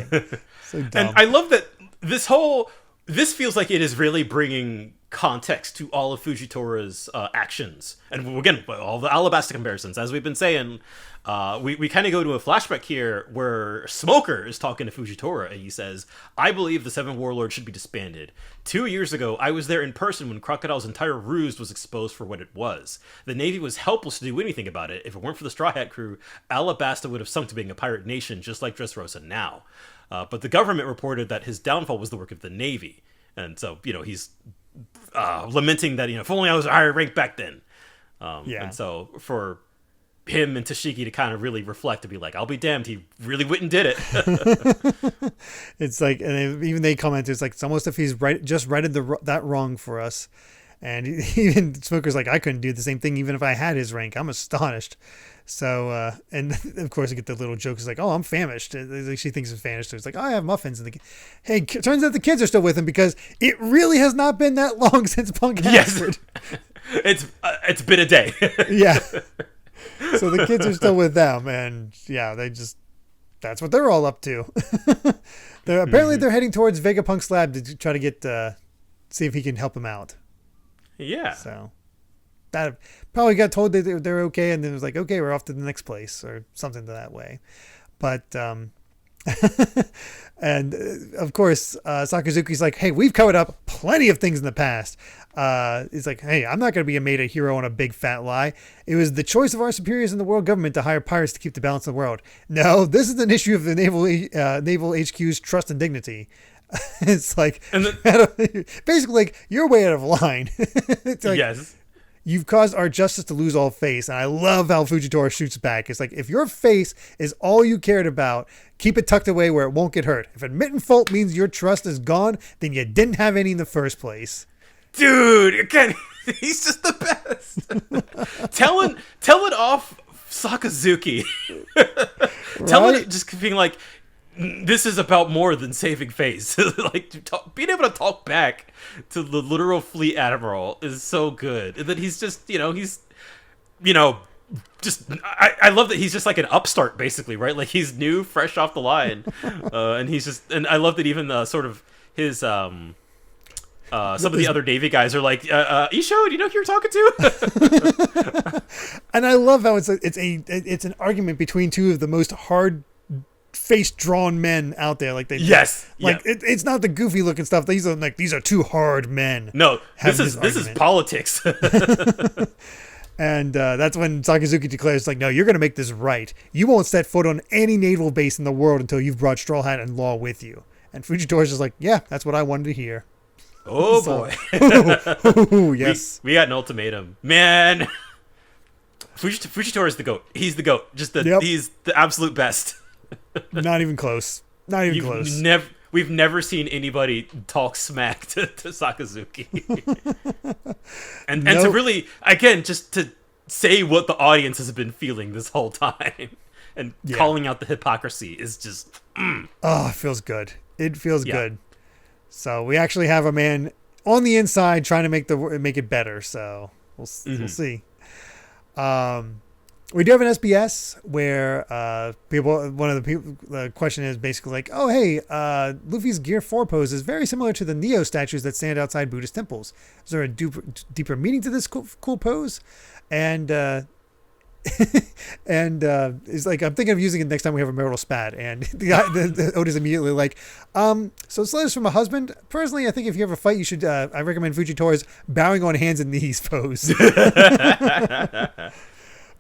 So dumb. And I love that this feels like it is really bringing context to all of Fujitora's actions. And again, all the Alabasta comparisons, as we've been saying, we kind of go to a flashback here where Smoker is talking to Fujitora, and he says, I believe the Seven Warlords should be disbanded. 2 years ago, I was there in person when Crocodile's entire ruse was exposed for what it was. The Navy was helpless to do anything about it. If it weren't for the Straw Hat crew, Alabasta would have sunk to being a pirate nation, just like Dressrosa now. But the government reported that his downfall was the work of the Navy. And so, he's lamenting that, if only I was a higher rank back then. And so for him and Tashiki to kind of really reflect, to be like, I'll be damned, he really went and did it. It's like, and even they comment, it's like, it's almost if he's just righted that wrong for us. And even Smoker's like, I couldn't do the same thing even if I had his rank. I'm astonished. So, and of course you get the little joke. It's like, oh, I'm famished. She thinks it's famished. So it's like, oh, I have muffins. And hey, turns out the kids are still with him, because it really has not been that long since Punk Hazard. It's been a day. Yeah. So the kids are still with them, and that's what they're all up to. Apparently they're heading towards Vegapunk's lab to try to get, see if he can help him out. Yeah. So that probably got told that they're okay, and then it was like, okay, we're off to the next place or something to that way. But And of course, Sakazuki's like, hey, we've covered up plenty of things in the past. He's like, hey, I'm not going to be made a hero on a big fat lie. It was the choice of our superiors in the world government to hire pirates to keep the balance of the world. No, this is an issue of the Naval HQ's trust and dignity. It's like, And then, basically, like, you're way out of line. It's like, yes. you've caused our justice to lose all face. And I love how Fujitora shoots back. It's like, if your face is all you cared about, keep it tucked away where it won't get hurt. If admitting fault means your trust is gone, then you didn't have any in the first place. Dude, again, he's just the best. telling off Sakazuki. Telling it, just being like, this is about more than saving face. Like, being able to talk back to the literal fleet admiral is so good. And then he's just, just I love that he's just like an upstart, basically, right? Like, he's new, fresh off the line, and he's just, and I love that even sort of his some of the other Navy guys are like, Isho, do you know who you're talking to? And I love how it's an argument between two of the most hard face drawn men out there. Like, it's not the goofy looking stuff. These are two hard men. No, this is politics. And that's when Sakazuki declares, like, no, you're going to make this right. You won't set foot on any naval base in the world until you've brought Straw Hat and law with you. And Fujitora's just like, yeah, that's what I wanted to hear. Oh, boy. Ooh, yes. We got an ultimatum. Man. Fujitora's the GOAT. He's the GOAT. He's the absolute best. Not even close. Not even close. We've never seen anybody talk smack to Sakazuki. and to really, again, just to say what the audience has been feeling this whole time and calling out the hypocrisy is just... Oh, it feels good. It feels good. So we actually have a man on the inside trying to make it better. So we'll see. We do have an SBS where the question is basically like, oh, hey, Luffy's Gear 4 pose is very similar to the Neo statues that stand outside Buddhist temples. Is there a deeper meaning to this cool pose? And it's like, I'm thinking of using it next time we have a marital spat. And the Oda's immediately like, so it's letters from a husband. Personally, I think if you ever fight, you should, I recommend Fujitora's bowing on hands and knees pose.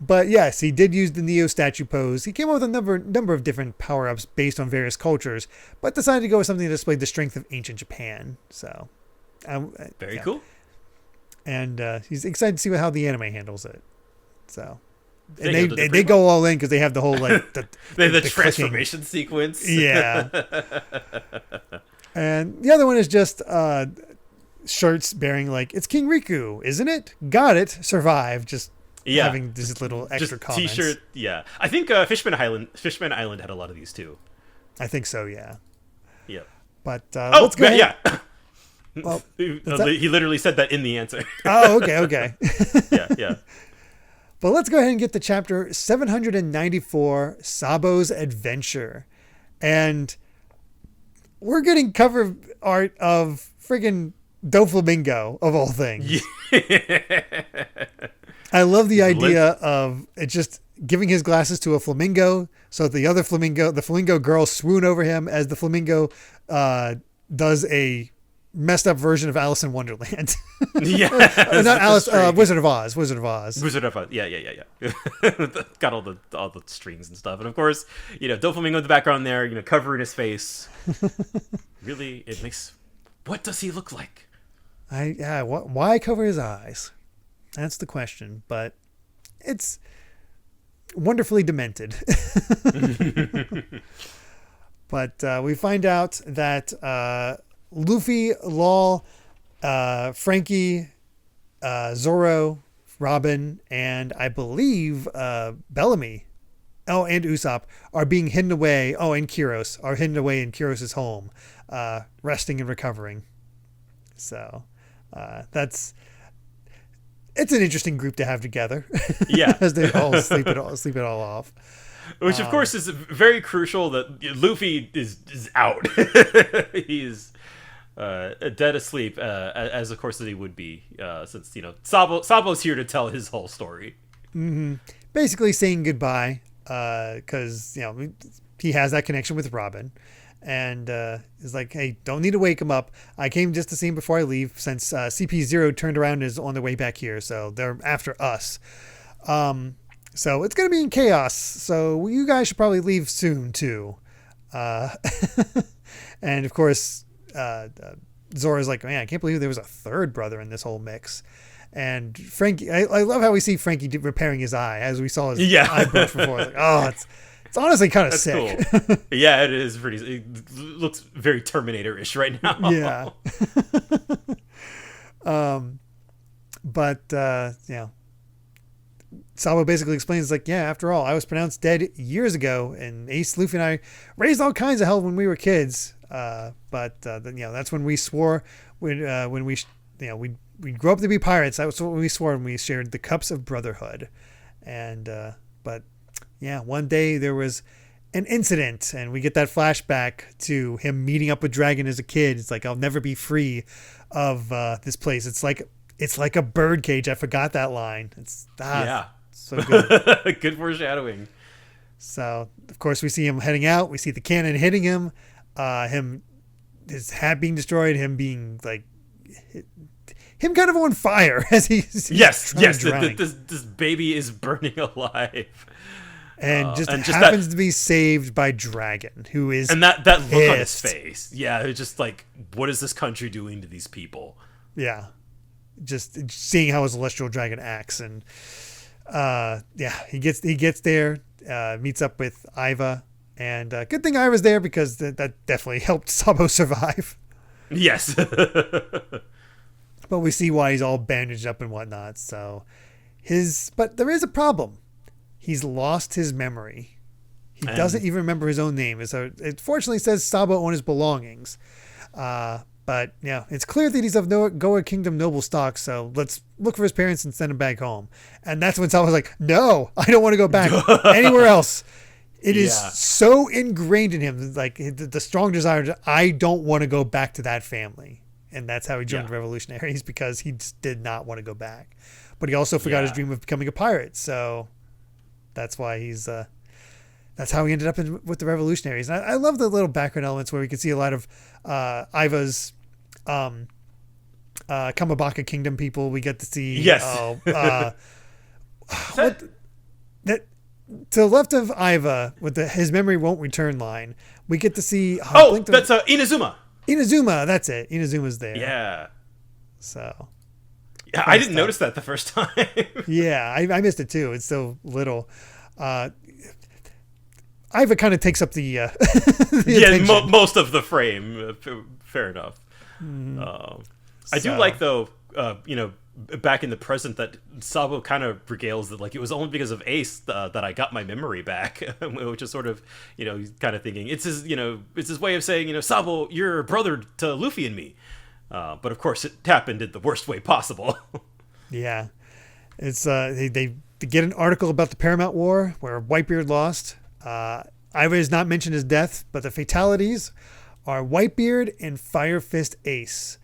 But yes, he did use the Neo statue pose. He came up with a number of different power-ups based on various cultures, but decided to go with something that displayed the strength of ancient Japan. So, very cool. And he's excited to see how the anime handles it. So, and they go all in because they have the whole like the transformation sequence. Yeah. And the other one is just shirts bearing like, it's King Riku, isn't it? Got it. Survive. Just having these little extra comments. T-shirt, yeah. I think Fishman Island had a lot of these too. I think so, yeah. Yep. But let's go ahead. Yeah. Well, he literally said that in the answer. Oh, okay. Yeah. But let's go ahead and get to chapter 794, Sabo's Adventure. And we're getting cover art of friggin' Doflamingo, of all things. Yeah. I love the idea of it just giving his glasses to a flamingo so that the flamingo girl swoon over him as the flamingo does a messed up version of Alice in Wonderland. Yeah. Not Alice, Wizard of Oz. Yeah. Got all the strings and stuff. And of course, Doflamingo in the background there, covering his face. Really, it makes... What does he look like? Why cover his eyes? That's the question, but it's wonderfully demented. But we find out that Luffy, Law, Frankie, Zoro, Robin, and I believe Bellamy, and Usopp are being hidden away. Oh, and Kyros are hidden away in Kyros' home, resting and recovering. So it's an interesting group to have together. Yeah. As they all sleep it all off. Which, of course, is very crucial that Luffy is out. He's dead asleep, as of course that he would be, since, Sabo's here to tell his whole story. Mm-hmm. Basically saying goodbye, because, he has that connection with Robin, and is like, hey, don't need to wake him up. I came just to see him before I leave, since CP0 turned around and is on their way back here, so they're after us. So it's gonna be in chaos. So you guys should probably leave soon too. And of course, Zora's like, man, I can't believe there was a third brother in this whole mix. And Frankie, I love how we see Frankie repairing his eye, as we saw his eye brush before. Like, oh, it's honestly kind of sick. Cool. Yeah, it is pretty. It looks very Terminator-ish right now. Yeah. Sabo basically explains, like, yeah, after all, I was pronounced dead years ago, and Ace, Luffy, and I raised all kinds of hell when we were kids. But that's when we swore when we grew up to be pirates. That was what we swore when we shared the cups of brotherhood. And one day there was an incident, and we get that flashback to him meeting up with Dragon as a kid. It's like, I'll never be free of this place. It's like a bird cage. I forgot that line. It's so good. Good foreshadowing. So of course we see him heading out. We see the cannon hitting him. His hat being destroyed. Him being like, him kind of on fire as he's this baby is burning alive. And just happens to be saved by Dragon, who is that look on his face. Yeah, it's just like, what is this country doing to these people? Yeah, just seeing how a celestial dragon acts, and he gets there, meets up with Iva, and good thing Iva's there, because that definitely helped Sabo survive. Yes, but we see why he's all bandaged up and whatnot. So but there is a problem. He's lost his memory. He doesn't even remember his own name. So it fortunately says Sabo on his belongings. But yeah, it's clear that he's of Goa Kingdom noble stock. So let's look for his parents and send him back home. And that's when Sabo's like, no, I don't want to go back anywhere else. It is so ingrained in him, like the strong desire. I don't want to go back to that family. And that's how he joined the Revolutionaries, because he just did not want to go back. But he also forgot his dream of becoming a pirate. So that's why that's how he ended up with the Revolutionaries. And I love the little background elements where we can see a lot of Iva's Kamabaka Kingdom people. We get to see to the left of Iva, with his memory won't return line, we get to see that's Inazuma. Inazuma, that's it. Inazuma's there. Yeah. So yeah, I didn't notice that the first time. Yeah, I missed it too. It's so little. Iva kind of takes up the most of the frame. Fair enough. I do like, though, back in the present, that Sabo kind of regales that, like, it was only because of Ace that I got my memory back, which is sort of, he's kind of thinking it's his way of saying, Sabo, you're brother to Luffy and me. But of course, it happened in the worst way possible. Yeah, it's they get an article about the Paramount War where Whitebeard lost. Iva is not mentioned his death, but the fatalities are Whitebeard and Fire Fist Ace.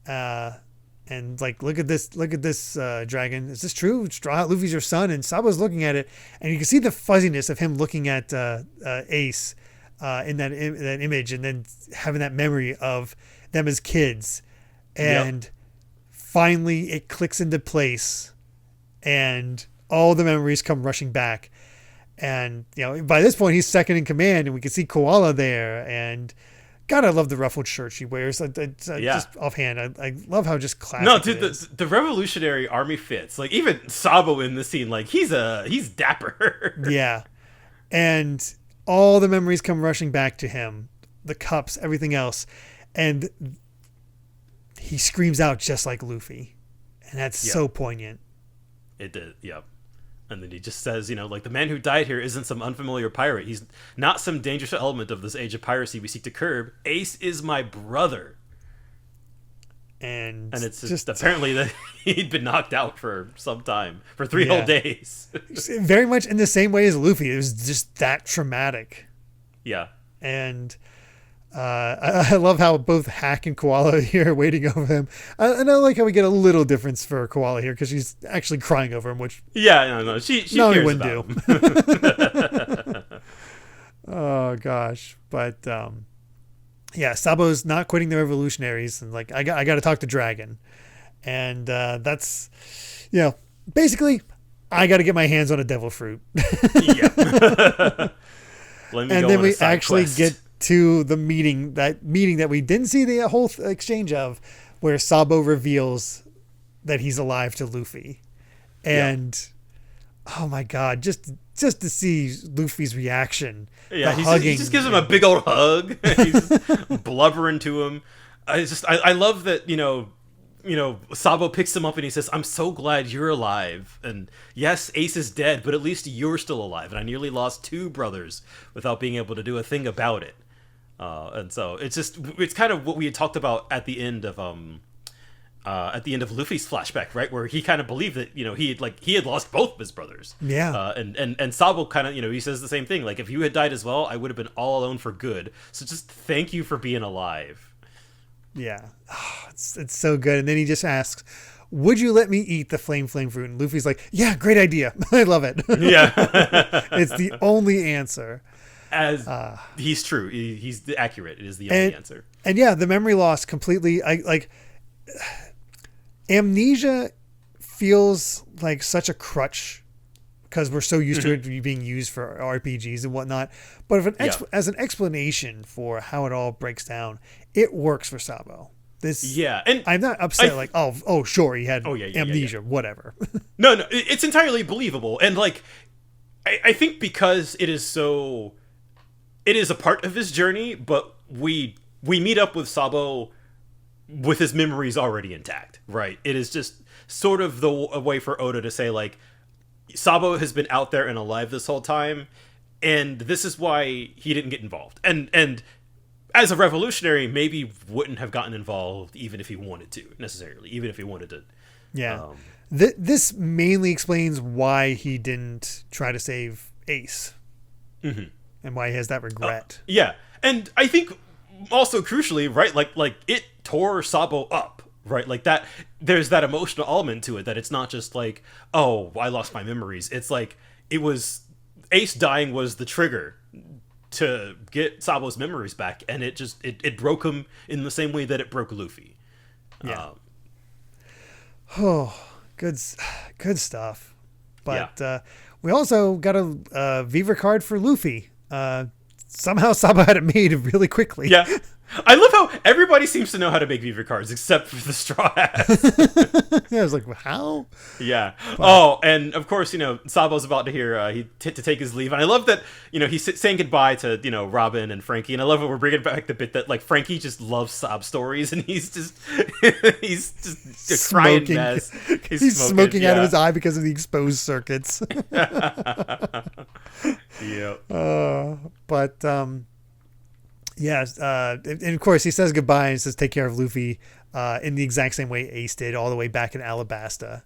And like, look at this, Dragon. Is this true? Straw Hat Luffy's your son, and Sabo's looking at it, and you can see the fuzziness of him looking at Ace in that image, and then having that memory of them as kids. And finally it clicks into place, and all the memories come rushing back. And by this point he's second in command, and we can see Koala there, and God, I love the ruffled shirt she wears. Just offhand, I love how just classic. No, dude, the Revolutionary Army fits. Like, even Sabo in the scene, like, he's dapper. Yeah, and all the memories come rushing back to him, the cups, everything else, and he screams out just like Luffy, and that's so poignant. It did, yep. And then he just says, like, the man who died here isn't some unfamiliar pirate. He's not some dangerous element of this age of piracy we seek to curb. Ace is my brother. And it's just apparently that he'd been knocked out for some time, for 3 whole days. Very much in the same way as Luffy. It was just that traumatic. Yeah. And I love how both Hack and Koala are here waiting over him. And I like how we get a little difference for Koala here, because she's actually crying over him, which she cares wouldn't about do. him. Oh gosh, but yeah, Sabo's not quitting the revolutionaries, and like I got to talk to Dragon, and that's basically I got to get my hands on a devil fruit. Yep. Let me And go then on we a side actually quest. get to the meeting that we didn't see the whole exchange of, where Sabo reveals that he's alive to Luffy, and oh my god, just to see Luffy's reaction, Yeah, the he hugging, just gives him a big old hug. He's just blubbering to him. I love that, Sabo picks him up and he says, "I'm so glad you're alive. And yes, Ace is dead, but at least you're still alive. And I nearly lost 2 brothers without being able to do a thing about it." And so it's kind of what we had talked about at the end of Luffy's flashback, right, where he kind of believed that he had lost both of his brothers. Yeah. And Sabo kind of he says the same thing, like, if you had died as well, I would have been all alone for good. So just thank you for being alive. Yeah. Oh, it's so good. And then he just asks, "Would you let me eat the flame fruit?" And Luffy's like, "Yeah, great idea. I love it." Yeah. It's the only answer. As he's true, he's accurate. It is the only answer. And yeah, the memory loss completely. Amnesia feels like such a crutch because we're so used to it being used for RPGs and whatnot. But as an explanation for how it all breaks down, it works for Sabo. And I'm not upset. Sure, he had amnesia, whatever. No, it's entirely believable, and I think because it is a part of his journey, but we meet up with Sabo with his memories already intact, right? It is just sort of a way for Oda to say, like, Sabo has been out there and alive this whole time, and this is why he didn't get involved. And as a revolutionary, maybe wouldn't have gotten involved even if he wanted to, necessarily, even if he wanted to. Yeah. This mainly explains why he didn't try to save Ace. Mm-hmm. And why he has that regret. Yeah. And I think also crucially, right, like it tore Sabo up, right? Like that, there's that emotional element to it, that it's not just like, oh, I lost my memories. It's like, it was Ace dying was the trigger to get Sabo's memories back, and it broke him in the same way that it broke Luffy. Yeah. Good stuff. But we also got a Viva card for Luffy. Somehow Sabo had it made really quickly. Yeah. I love how everybody seems to know how to make Viva cards except for the Straw Hats. Yeah, I was like, how? Yeah. But, and of course, Sabo's about to hear to take his leave, and I love that he's saying goodbye to Robin and Frankie, and I love that we're bringing back the bit that like Frankie just loves sob stories, and he's just a crying mess. He's smoking out of his eye because of the exposed circuits. Yeah. Yes, and of course he says goodbye and says take care of Luffy in the exact same way Ace did all the way back in Alabasta.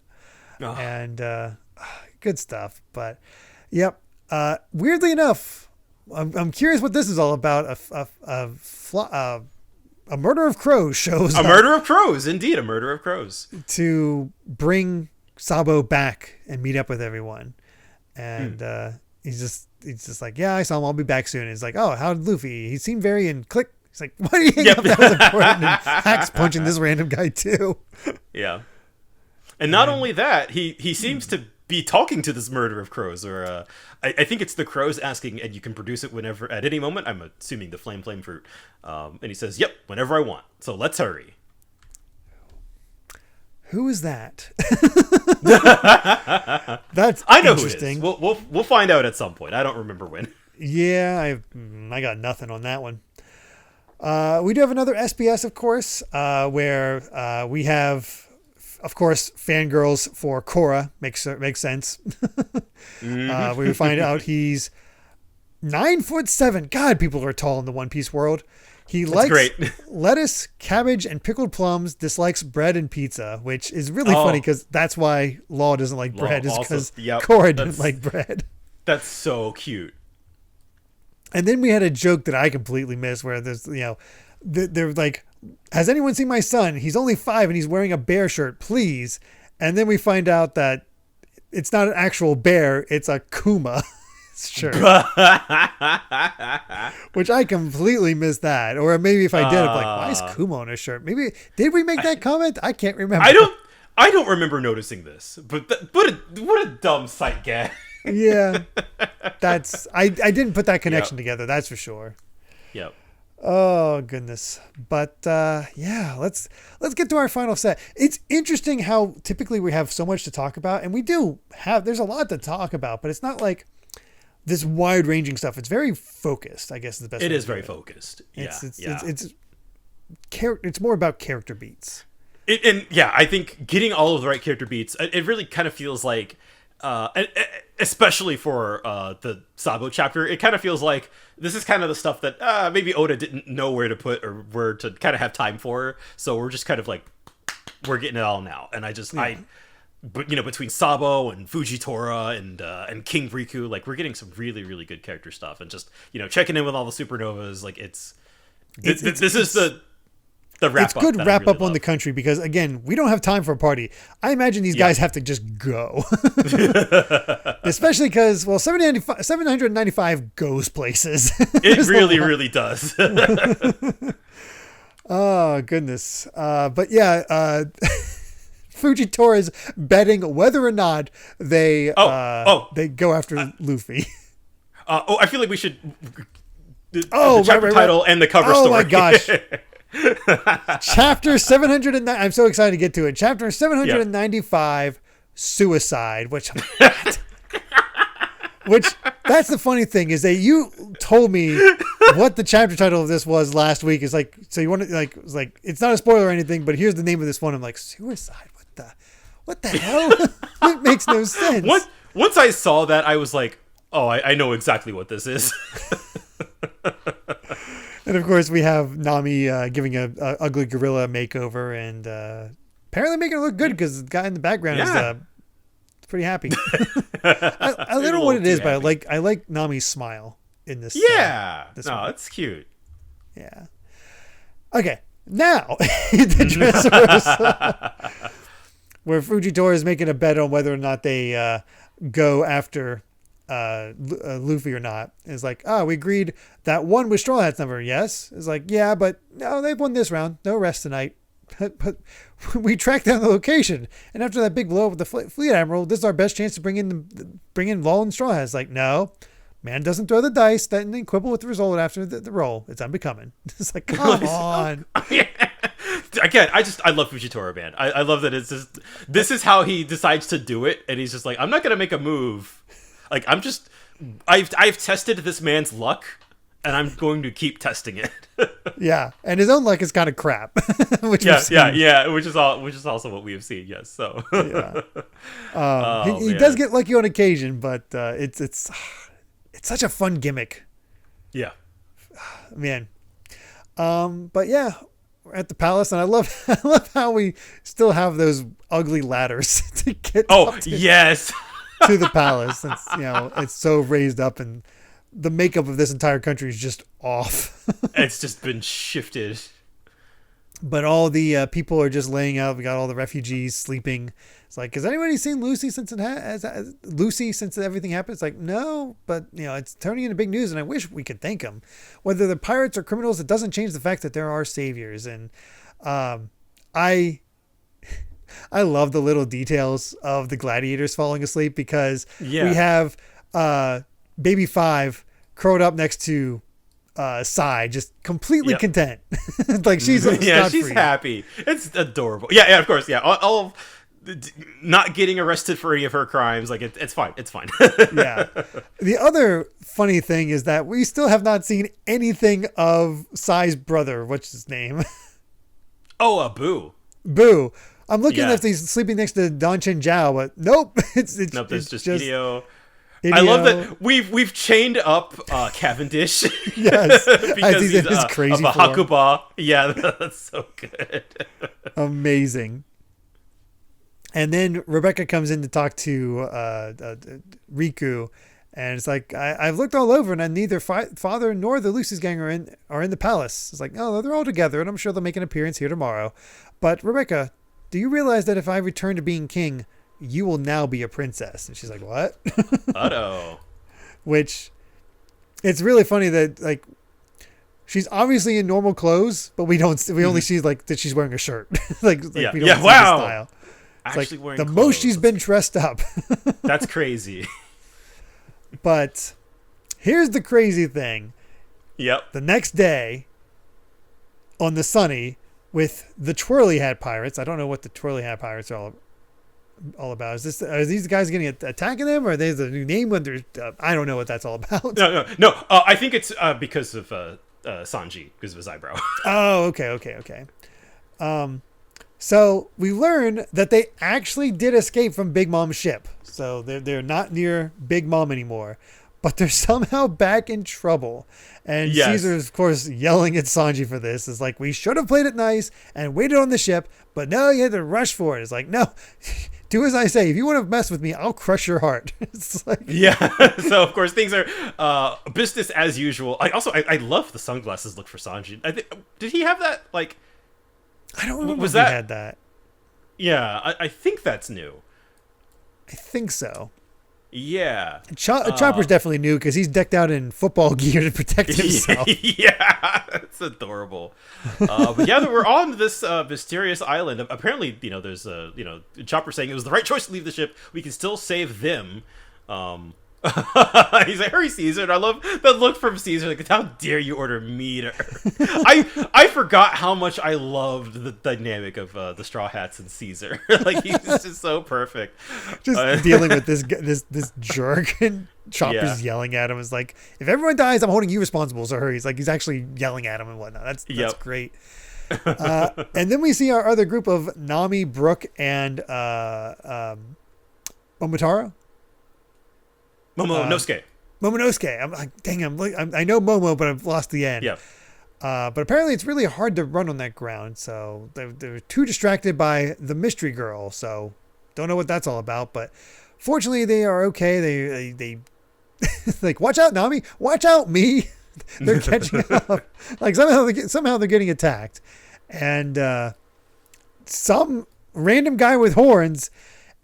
And good stuff. But yep, weirdly enough, I'm curious what this is all about. A murder of crows shows up. Murder of crows, indeed, a murder of crows, to bring Sabo back and meet up with everyone. And he's just like, yeah, I saw him. I'll be back soon. And he's like, oh, how did Luffy? He seemed very in click. He's like, why do you think that was important? And Hack's punching this random guy too. Yeah. And not only that, he seems to be talking to this murder of crows, or I think it's the crows asking, and you can produce it whenever, at any moment. I'm assuming the flame fruit. And he says, yep, whenever I want. So let's hurry. Who is that? That's I know interesting. Who it is. We'll find out at some point. I don't remember when. Yeah, I got nothing on that one. We do have another SBS, of course, where we have, of course, fangirls for Korra. Makes sense. We find out he's 9'7". God, people are tall in the One Piece world. He likes lettuce, cabbage, and pickled plums, dislikes bread and pizza, which is really funny because that's why Law doesn't like bread, is because Korra didn't like bread. That's so cute. And then we had a joke that I completely missed where there's, they're like, has anyone seen my son? He's only 5 and he's wearing a bear shirt, please. And then we find out that it's not an actual bear, it's a Kuma. Sure. Which I completely missed that. Or maybe if I did, I'm like, why is Kuma on his shirt? Maybe did we make that comment? I can't remember. I don't remember noticing this, but what a dumb sight gag. Yeah, I didn't put that connection together. That's for sure. Yep. Oh goodness. But yeah, let's get to our final set. It's interesting how typically we have so much to talk about, and we do have. There's a lot to talk about, but it's not like this wide ranging stuff. It's very focused, I guess is the best. It way is to very do it. focused. It's more about character beats. I think getting all of the right character beats, it really kind of feels like, especially for the Sabo chapter, it kind of feels like this is kind of the stuff that maybe Oda didn't know where to put or where to kind of have time for. So we're just kind of like, we're getting it all now. And but between Sabo and Fujitora and King Riku, like we're getting some really, really good character stuff, and just checking in with all the supernovas. Like this is the wrap it's good wrap up on the country, because again, we don't have time for a party. I imagine these guys have to just go. Especially because 795 goes places. It really, really does. Oh goodness. But yeah, Fujitora's betting whether or not they go after Luffy. I feel like we should the chapter title and the cover story. Oh my gosh. Chapter 709. I'm so excited to get to it. Chapter 795, Suicide, which that's the funny thing, is that you told me what the chapter title of this was last week. Is like, so you want to it's not a spoiler or anything, but here's the name of this one. I'm like, Suicide. What the hell? It makes no sense. Once I saw that, I was like, oh, I know exactly what this is. And of course, we have Nami giving a ugly gorilla makeover, and apparently making it look good, because the guy in the background is pretty happy. I don't know what it is, but I like Nami's smile in this. It's cute. Yeah. Okay, now the Dressrosa, where Fujitora is making a bet on whether or not they go after Luffy or not. It's like, we agreed that one with Straw Hat's number. Yes. It's like, yeah, but no, they've won this round. No rest tonight. But we tracked down the location, and after that big blow with the Fleet Admiral, this is our best chance to bring in Law and Straw Hat. It's like, no, man doesn't throw the dice then they quibble with the result after the roll. It's unbecoming. It's like, come on. Again, I love Fujitora, man. I love that it's just, this is how he decides to do it, and he's just like, I'm not gonna make a move. Like, I've tested this man's luck, and I'm going to keep testing it. Yeah, and his own luck is kind of crap. Which which is also what we have seen. Yes, so he does get lucky on occasion, but it's such a fun gimmick. Yeah, man. But yeah, we're at the palace, and I love how we still have those ugly ladders to get. Oh yes. To the palace. It's, it's so raised up, and the makeup of this entire country is just off. It's just been shifted. But all the people are just laying out. We got all the refugees sleeping. It's like, has anybody seen Lucy since since everything happened? It's like, no, but it's turning into big news, and I wish we could thank them. Whether they're pirates or criminals, it doesn't change the fact that there are saviors. And I love the little details of the gladiators falling asleep, because we have Baby 5 curled up next to Sai, just completely content. Like she's happy. It's adorable. Yeah, of course. Yeah, all not getting arrested for any of her crimes. Like it's fine. It's fine. Yeah. The other funny thing is that we still have not seen anything of Sai's brother. What's his name? Oh, Boo. Boo. I'm looking if he's sleeping next to Don Chen Zhao, but nope. It's just Hideo. I love that we've chained up Cavendish. Yes, because he's in his crazy of a Hakuba. Yeah, that's so good. Amazing. And then Rebecca comes in to talk to Riku, and it's like, I've looked all over, and neither father nor the Lucy's gang are in the palace. It's like, no, they're all together, and I'm sure they'll make an appearance here tomorrow. But Rebecca, do you realize that if I return to being king, you will now be a princess? And she's like, what? Uh-oh. which it's really funny that like she's obviously in normal clothes, but we only see like that she's wearing a shirt. like we don't see the style. It's Actually like wearing the clothes. most she's been dressed up. That's crazy. But here's the crazy thing. Yep. The next day on the Sunny with the twirly hat pirates. I don't know what the twirly hat pirates are all about. Are these guys getting attacking them, or are they the new name when they're I don't know what that's all about. No. I think it's because of Sanji, because of his eyebrow. Oh, okay. So we learn that they actually did escape from Big Mom's ship. So they're not near Big Mom anymore, but they're somehow back in trouble. And yes. Caesar's, of course, yelling at Sanji for this. It's like, we should have played it nice and waited on the ship, but no, you had to rush for it. It's like, no, do as I say. If you want to mess with me, I'll crush your heart. It's like, yeah. So of course things are business as usual. I love the sunglasses look for Sanji. Did he have that? Like, I don't remember if he had that. Yeah, I think that's new. I think so. Yeah. Chopper's definitely new because he's decked out in football gear to protect himself. Yeah, it's adorable. But yeah, we're on this mysterious island. Apparently, there's Chopper saying it was the right choice to leave the ship. We can still save them. He's like, hurry, Caesar. And I love the look from Caesar. Like, how dare you order me to... I forgot how much I loved the dynamic of the Straw Hats and Caesar. Like, he's just so perfect. Just dealing with this jerk, and Chopper's yelling at him. Is like, if everyone dies, I'm holding you responsible. So hurry. He's actually yelling at him and whatnot. That's great. And then we see our other group of Nami, Brook, and Momotaro. Momonosuke. I'm like, dang, I know Momo, but I've lost the end. Yeah. But apparently it's really hard to run on that ground. So they're too distracted by the mystery girl. So don't know what that's all about. But fortunately, they are okay. They like, watch out, Nami. Watch out, me. They're catching up. Like somehow they're getting attacked. And some random guy with horns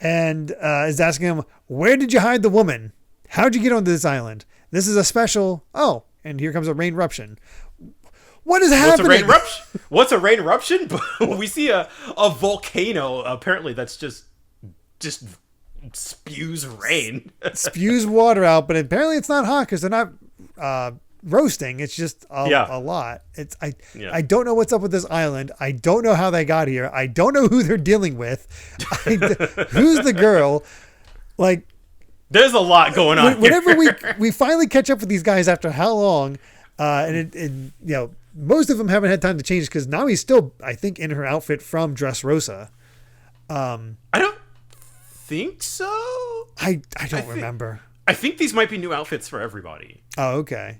and is asking him, where did you hide the woman? How'd you get onto this island? This is a special... Oh, and here comes a rain eruption. What is happening? What's a rain eruption? We see a volcano, apparently, that's just spews rain. Spews water out, but apparently it's not hot because they're not roasting. It's just a lot. I don't know what's up with this island. I don't know how they got here. I don't know who they're dealing with. Who's the girl? Like... There's a lot going on. Whenever we finally catch up with these guys after how long, and most of them haven't had time to change because Nami's still, I think, in her outfit from Dressrosa. I don't think so. I don't remember. I think these might be new outfits for everybody. Oh, okay.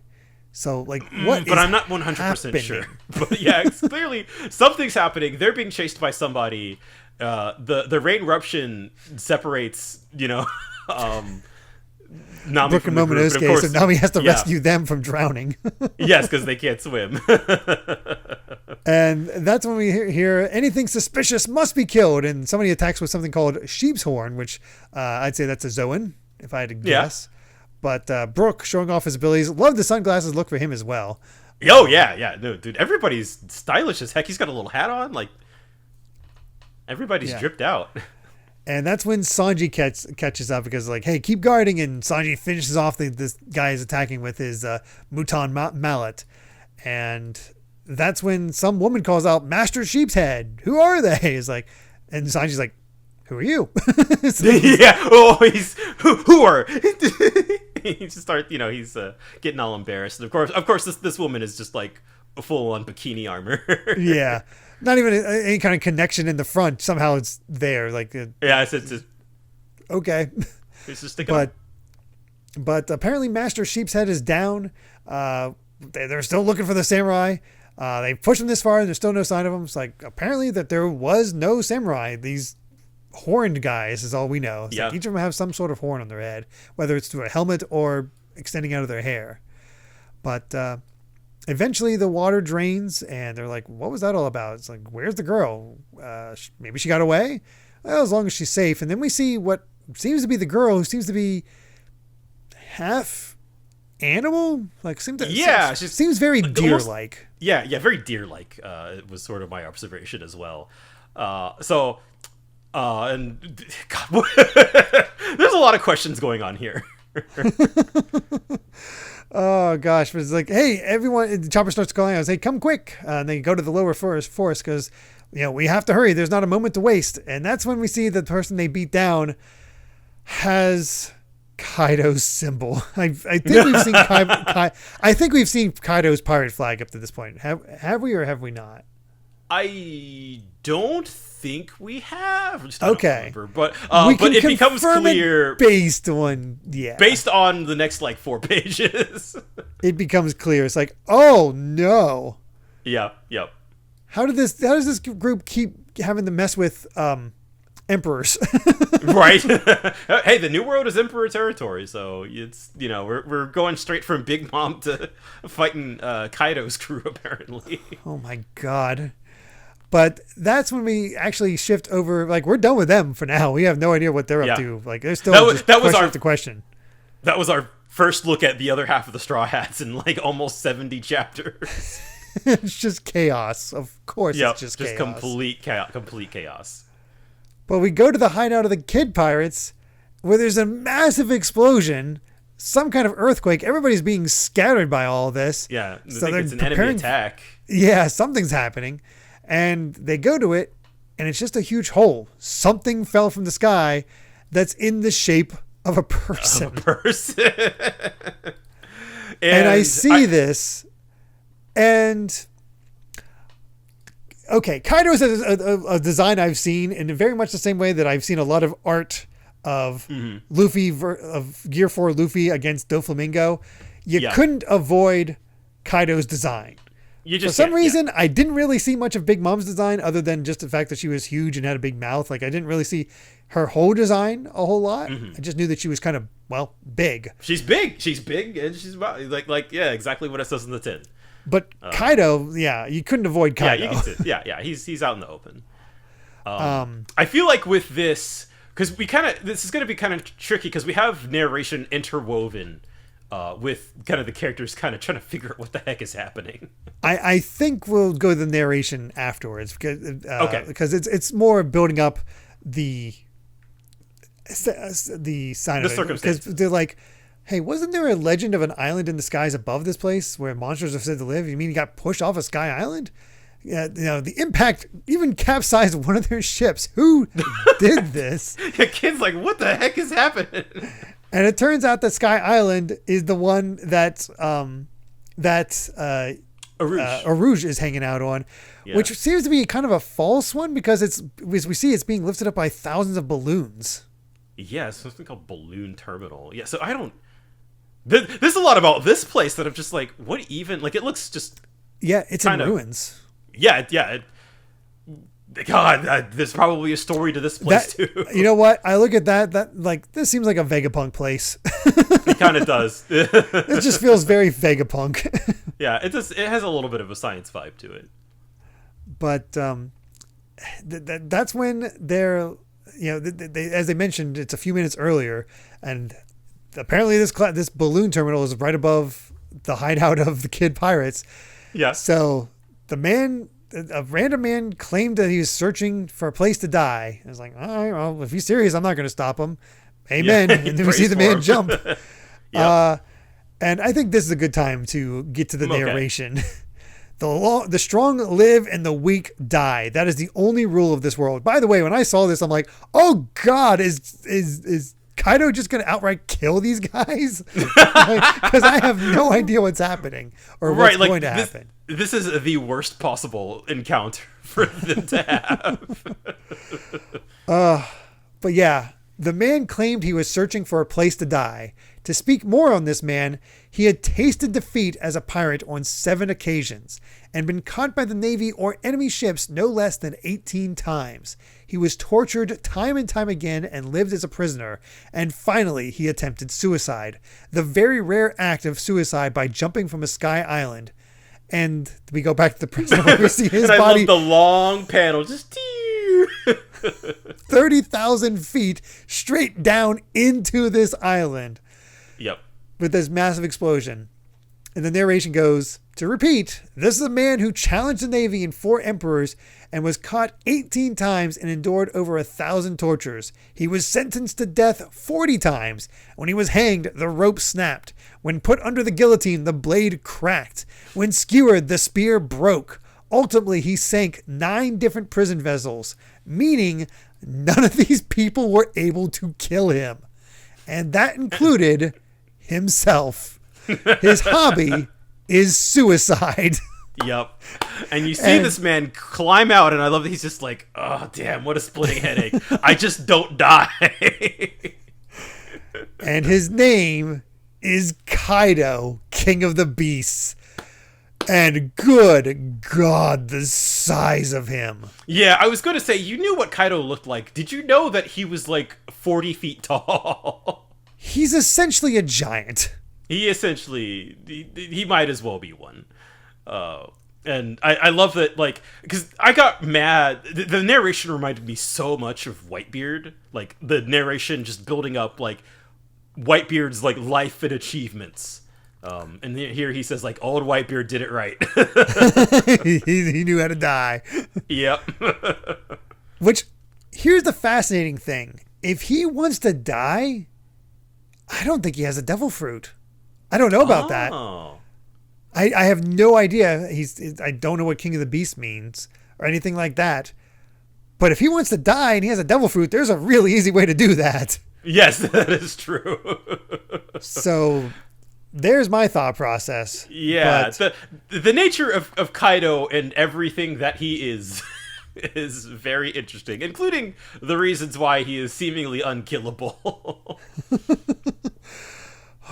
So like what? But I'm not 100% sure. But yeah, it's clearly something's happening. They're being chased by somebody. The rain eruption separates, Nami Brook and Momonosuke, so Nami has to rescue them from drowning. Yes, because they can't swim. And that's when we hear anything suspicious must be killed, and somebody attacks with something called sheep's horn, which I'd say that's a Zoan, if I had to guess. But Brook, showing off his abilities, love the sunglasses look for him as well. Oh, yeah. No, dude, everybody's stylish as heck. He's got a little hat on. Like, everybody's dripped out. And that's when Sanji catches up because like, hey, keep guarding. And Sanji finishes off this guy is attacking with his Muton mallet. And that's when some woman calls out, Master Sheep's Head. Who are they? It's like, and Sanji's like, who are you? Yeah. Oh, who are? He just starts, he's getting all embarrassed. And of course, this woman is just like a full-on bikini armor. Yeah. Not even any kind of connection in the front. Somehow it's there. Like, it's just okay. It's just sticking but apparently Master Sheep's Head is down. They're still looking for the samurai. They pushed him this far and there's still no sign of him. It's like, apparently that there was no samurai. These horned guys is all we know. It's like each of them have some sort of horn on their head, whether it's through a helmet or extending out of their hair. But eventually the water drains and they're like, what was that all about? It's like, where's the girl? Maybe she got away? Well, as long as she's safe. And then we see what seems to be the girl who seems to be half animal. Like seems very like, deer-like. Yeah, very deer-like. It was sort of my observation as well. And God, there's a lot of questions going on here. Oh gosh, but it's like, hey, everyone! Chopper starts calling out, "Hey, come quick!" And they go to the lower forest because we have to hurry. There's not a moment to waste. And that's when we see the person they beat down has Kaido's symbol. I think we've seen I think we've seen Kaido's pirate flag up to this point. Have we or have we not? I don't think we have. Okay, but it becomes clear based on the next like 4 pages. It becomes clear. It's like, oh no. Yeah. Yep. How does this group keep having to mess with emperors? Right. Hey, the New World is Emperor territory, so it's we're going straight from Big Mom to fighting Kaido's crew apparently. Oh my god. But that's when we actually shift over. Like, we're done with them for now. We have no idea what they're up to. Like, they're still that was our question. That was our first look at the other half of the Straw Hats in like almost 70 chapters. It's just chaos. Of course, it's just chaos. Complete chaos. But we go to the hideout of the Kid Pirates, where there's a massive explosion, some kind of earthquake. Everybody's being scattered by all of this. Yeah, I think it's an enemy attack. Yeah, something's happening. And they go to it, and it's just a huge hole. Something fell from the sky that's in the shape of a person. And I see this, and okay, Kaido is a design I've seen in very much the same way that I've seen a lot of art of Luffy, of Gear 4 Luffy against Doflamingo. You couldn't avoid Kaido's design. For some reason, I didn't really see much of Big Mom's design other than just the fact that she was huge and had a big mouth. Like, I didn't really see her whole design a whole lot. I just knew that she was kind of, big. She's big, and she's like exactly what it says in the tin. But Kaido, you couldn't avoid Kaido. Yeah, you can see. He's out in the open. I feel like with this, because this is going to be kind of tricky because we have narration interwoven with kind of the characters kind of trying to figure out what the heck is happening. I think we'll go to the narration afterwards because it's more building up the sign of it, because they're like, hey, wasn't there a legend of an island in the skies above this place where monsters are said to live? You mean you got pushed off a sky island? Yeah, the impact even capsized one of their ships. Who did this? The kid's like, what the heck is happening? And it turns out that Sky Island is the one that Arouge is hanging out on, which seems to be kind of a false one because as we see, it's being lifted up by thousands of balloons. Yeah, it's something called Balloon Terminal. Yeah, so I don't... There's a lot about this place that I'm just like, what even... Like, it looks just... Yeah, it's in ruins. Yeah. God, there's probably a story to this place, too. You know what? I look at that, like, this seems like a Vegapunk place. It kind of does. It just feels very Vegapunk. Yeah, it has a little bit of a science vibe to it. But that's when they're... as they mentioned, it's a few minutes earlier, and apparently this balloon terminal is right above the hideout of the Kid Pirates. Yeah. So a random man claimed that he was searching for a place to die. I was like, all right, well, if he's serious, I'm not going to stop him. Amen. And then we see the man jump. And I think this is a good time to get to the narration. The strong live and the weak die. That is the only rule of this world. By the way, when I saw this, I'm like, oh God, is Kaido just going to outright kill these guys? Because I have no idea what's happening or what's going to happen. This is the worst possible encounter for them to have. But yeah, the man claimed he was searching for a place to die. To speak more on this man, he had tasted defeat as a pirate on 7 occasions and been caught by the Navy or enemy ships no less than 18 times. He was tortured time and time again and lived as a prisoner. And finally, he attempted suicide. The very rare act of suicide by jumping from a sky island. And we go back to the prison where we see his and body. I love the long panel. Just 30,000 feet straight down into this island. Yep. with this massive explosion. And the narration goes, to repeat, this is a man who challenged the Navy in 4 emperors and was caught 18 times and endured over 1,000 tortures. He was sentenced to death 40 times. When he was hanged, the rope snapped. When put under the guillotine, the blade cracked. When skewered, the spear broke. Ultimately, he sank 9 different prison vessels, meaning none of these people were able to kill him. And that included himself. His hobby is suicide. Yep. And you see this man climb out, and I love that he's just like, oh, damn, what a splitting headache. I just don't die. And his name is Kaido, King of the Beasts. And good God, the size of him. Yeah, I was going to say, you knew what Kaido looked like. Did you know that he was like 40 feet tall? He's essentially a giant. He essentially, he might as well be one. And I love that, like, because I got mad. The narration reminded me so much of Whitebeard. Like, the narration just building up, like, Whitebeard's, like, life and achievements. And here he says, like, old Whitebeard did it right. he knew how to die. Yep. Which, here's the fascinating thing. If he wants to die, I don't think he has a devil fruit. I don't know about that. I have no idea. I don't know what King of the Beast means or anything like that. But if he wants to die and he has a devil fruit, there's a really easy way to do that. Yes, that is true. So there's my thought process. Yeah, the nature of Kaido and everything that he is very interesting, including the reasons why he is seemingly unkillable.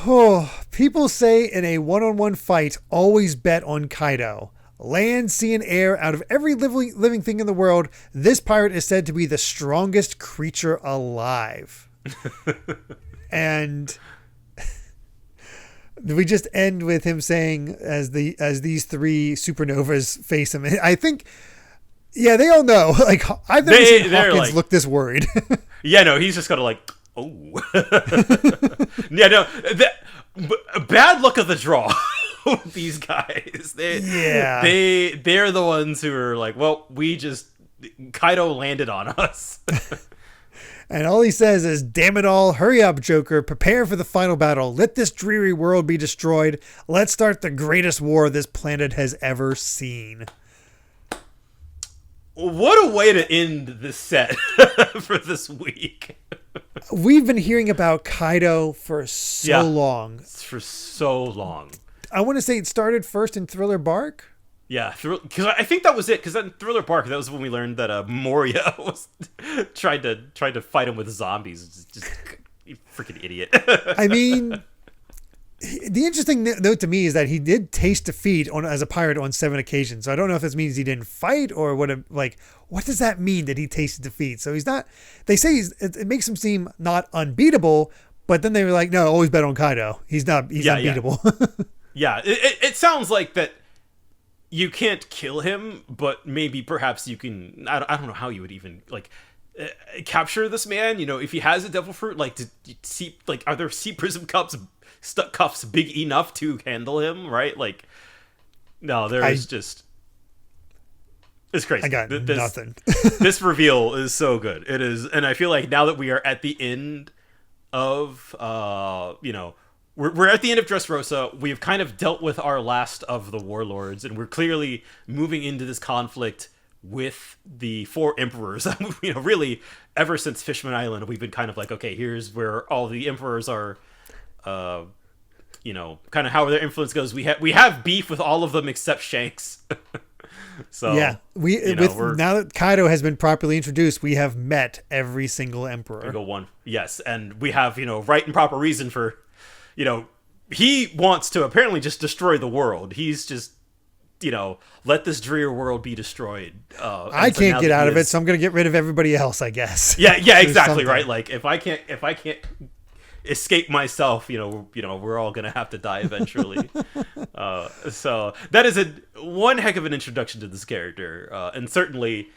Oh, people say in a one-on-one fight, always bet on Kaido. Land, sea, and air, out of every living thing in the world, this pirate is said to be the strongest creature alive. And we just end with him saying, as these 3 supernovas face him. I think, yeah, they all know. Like, I've never seen Hawkins look this worried. Yeah, no, he's just kind of like, oh. Yeah, no, bad luck of the draw. These guys, they're the ones who are like, well, Kaido landed on us. And all he says is, damn it all, hurry up, Joker, prepare for the final battle. Let this dreary world be destroyed. Let's start the greatest war this planet has ever seen. What a way to end this set for this week. We've been hearing about Kaido for so long. For so long. I want to say it started first in Thriller Bark. Yeah, because I think that was it. Because in Thriller Bark, that was when we learned that Moria was tried to fight him with zombies. Just you freaking idiot. I mean, the interesting note to me is that he did taste defeat as a pirate on 7 occasions. So I don't know if this means he didn't fight or what does that mean that he tasted defeat? So he's not. They say it makes him seem not unbeatable, but then they were like, no, always bet on Kaido. He's unbeatable. Yeah, it sounds like that. You can't kill him, but maybe perhaps you can. I don't know how you would even capture this man. You know, if he has a devil fruit, like, are there sea prism cuffs big enough to handle him? Right? Like, no, it's crazy. I got nothing. This reveal is so good. It is, and I feel like now that we are at the end of, We're at the end of Dressrosa. We've kind of dealt with our last of the warlords, and we're clearly moving into this conflict with the 4 emperors. Really, ever since Fishman Island, we've been kind of like, okay, here's where all the emperors are, kind of how their influence goes. We have beef with all of them except Shanks. So yeah, now that Kaido has been properly introduced, we have met every single emperor. Single one, yes, and we have right and proper reason for. He wants to apparently just destroy the world. He's just, let this dreary world be destroyed. I can't get out of it, so I'm going to get rid of everybody else, I guess. Yeah, exactly, right? Like, if I can't escape myself, we're all going to have to die eventually. So that is one heck of an introduction to this character. And certainly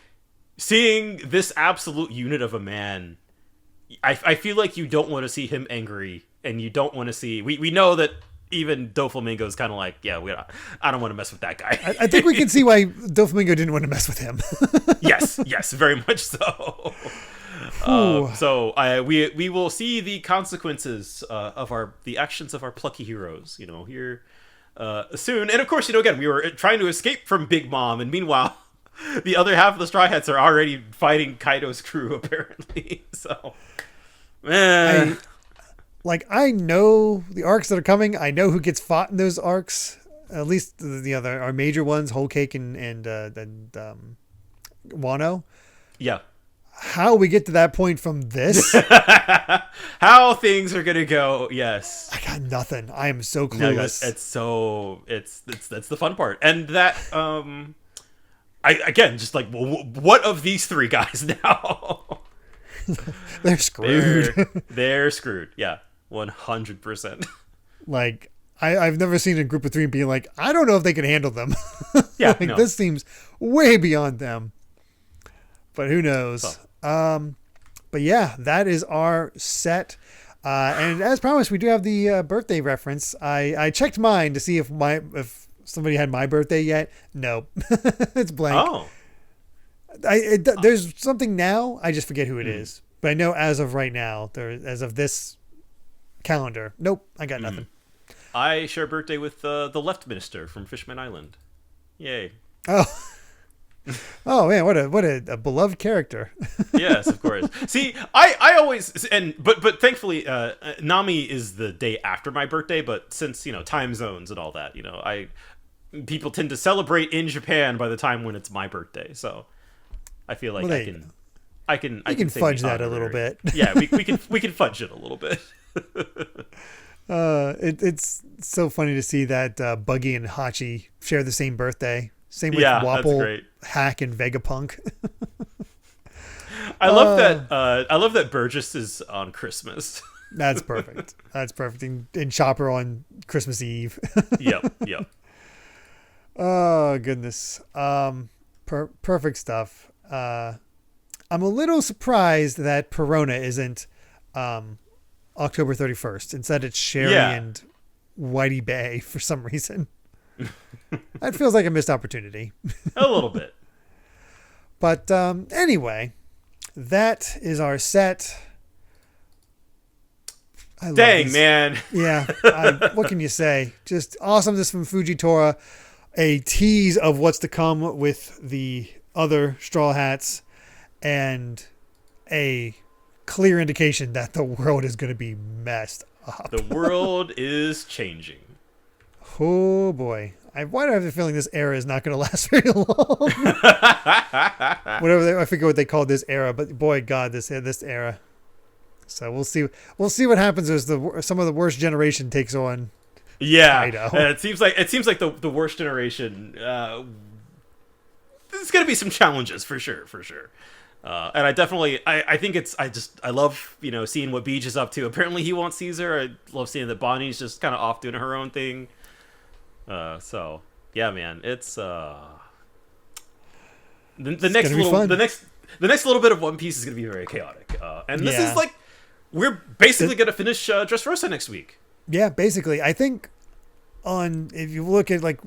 seeing this absolute unit of a man, I feel like you don't want to see him angry and you don't want to see. We know that even Doflamingo is kind of like, yeah, I don't want to mess with that guy. I think we can see why Doflamingo didn't want to mess with him. yes, very much so. We will see the consequences of the actions of our plucky heroes, here soon. And of course, again, we were trying to escape from Big Mom, and meanwhile, the other half of the Straw Hats are already fighting Kaido's crew, apparently. So, I know the arcs that are coming. I know who gets fought in those arcs. At least our major ones, Whole Cake and Wano. Yeah. How we get to that point from this? How things are gonna go? Yes. I got nothing. I am so clueless. That's the fun part, and that again just like, what of these three guys now? They're screwed. They're screwed. Yeah. 100%. Like, I've never seen a group of three being like, I don't know if they can handle them. Yeah, This seems way beyond them. But who knows? But yeah, that is our set. And as promised, we do have the birthday reference. I checked mine to see if somebody had my birthday yet. Nope, it's blank. Oh, there's something now. I just forget who it is. But I know as of right now, as of this calendar, nope, I got nothing. I share a birthday with the Left Minister from Fishman Island. Yay! Oh man, what a beloved character. Yes, of course. See, I always but thankfully Nami is the day after my birthday, but since time zones and all that, people tend to celebrate in Japan by the time when it's my birthday, so I feel like I can fudge that a little bit. Yeah, we can fudge it a little bit. It's so funny to see that Buggy and Hachi share the same birthday. Same with Wapple, Hack, and Vegapunk. I love that Burgess is on Christmas. That's perfect. And Chopper on Christmas Eve. Yep. Oh goodness. Perfect stuff. I'm a little surprised that Perona isn't October 31st. Instead, it's Sherry and Whitey Bay for some reason. That feels like a missed opportunity. A little bit. But anyway, that is our set. Dang, man. Yeah. What can you say? Just awesomeness from Fujitora. A tease of what's to come with the other Straw Hats. And a clear indication that the world is going to be messed up. The world is changing. Oh boy. Why do I have the feeling this era is not going to last very long? I forget what they called this era, but boy, God, this era. So we'll see. We'll see what happens as some of the worst generation takes on. Yeah, Kaido. It seems like the worst generation. There's going to be some challenges for sure. And I definitely, I think I love, seeing what Beach is up to. Apparently he wants Caesar. I love seeing that Bonnie's just kind of off doing her own thing. So yeah, man, it's the next little bit of One Piece is going to be very chaotic. And this is like, we're basically going to finish Dressrosa next week. Yeah, basically. I think if you look at like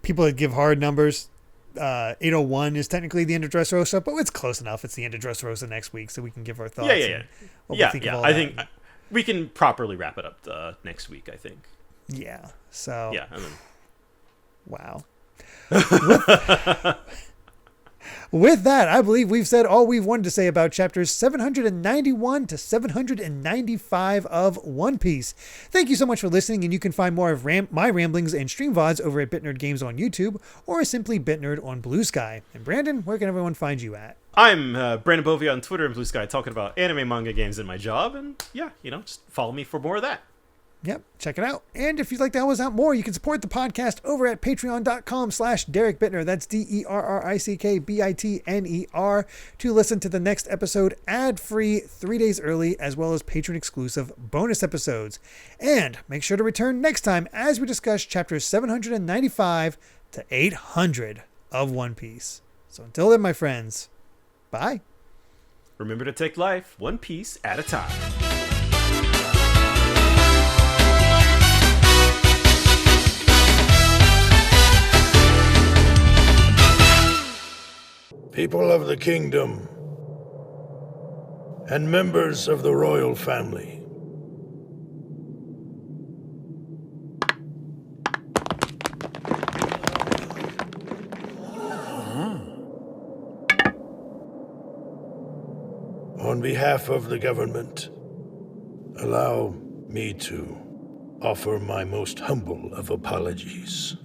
people that give hard numbers, 801 is technically the end of Dressrosa, but it's close enough. It's the end of Dressrosa next week, so we can give our thoughts. Yeah. I think we can properly wrap it up next week, I think. Yeah. So. Yeah. Wow. With that, I believe we've said all we've wanted to say about chapters 791 to 795 of One Piece. Thank you so much for listening, and you can find more of my ramblings and stream VODs over at BitNerd Games on YouTube, or simply BitNerd on BlueSky. And Brandon, where can everyone find you at? I'm Brandon Bovia on Twitter and BlueSky, talking about anime, manga, games, and my job, and just follow me for more of that. Yep, check it out. And if you'd like to help us out more, you can support the podcast over at patreon.com/Derrick Bittner. That's DerrickBitner to listen to the next episode ad-free 3 days early, as well as patron-exclusive bonus episodes. And make sure to return next time as we discuss chapters 795 to 800 of One Piece. So until then, my friends, bye. Remember to take life one piece at a time. People of the kingdom, and members of the royal family. On behalf of the government, allow me to offer my most humble of apologies.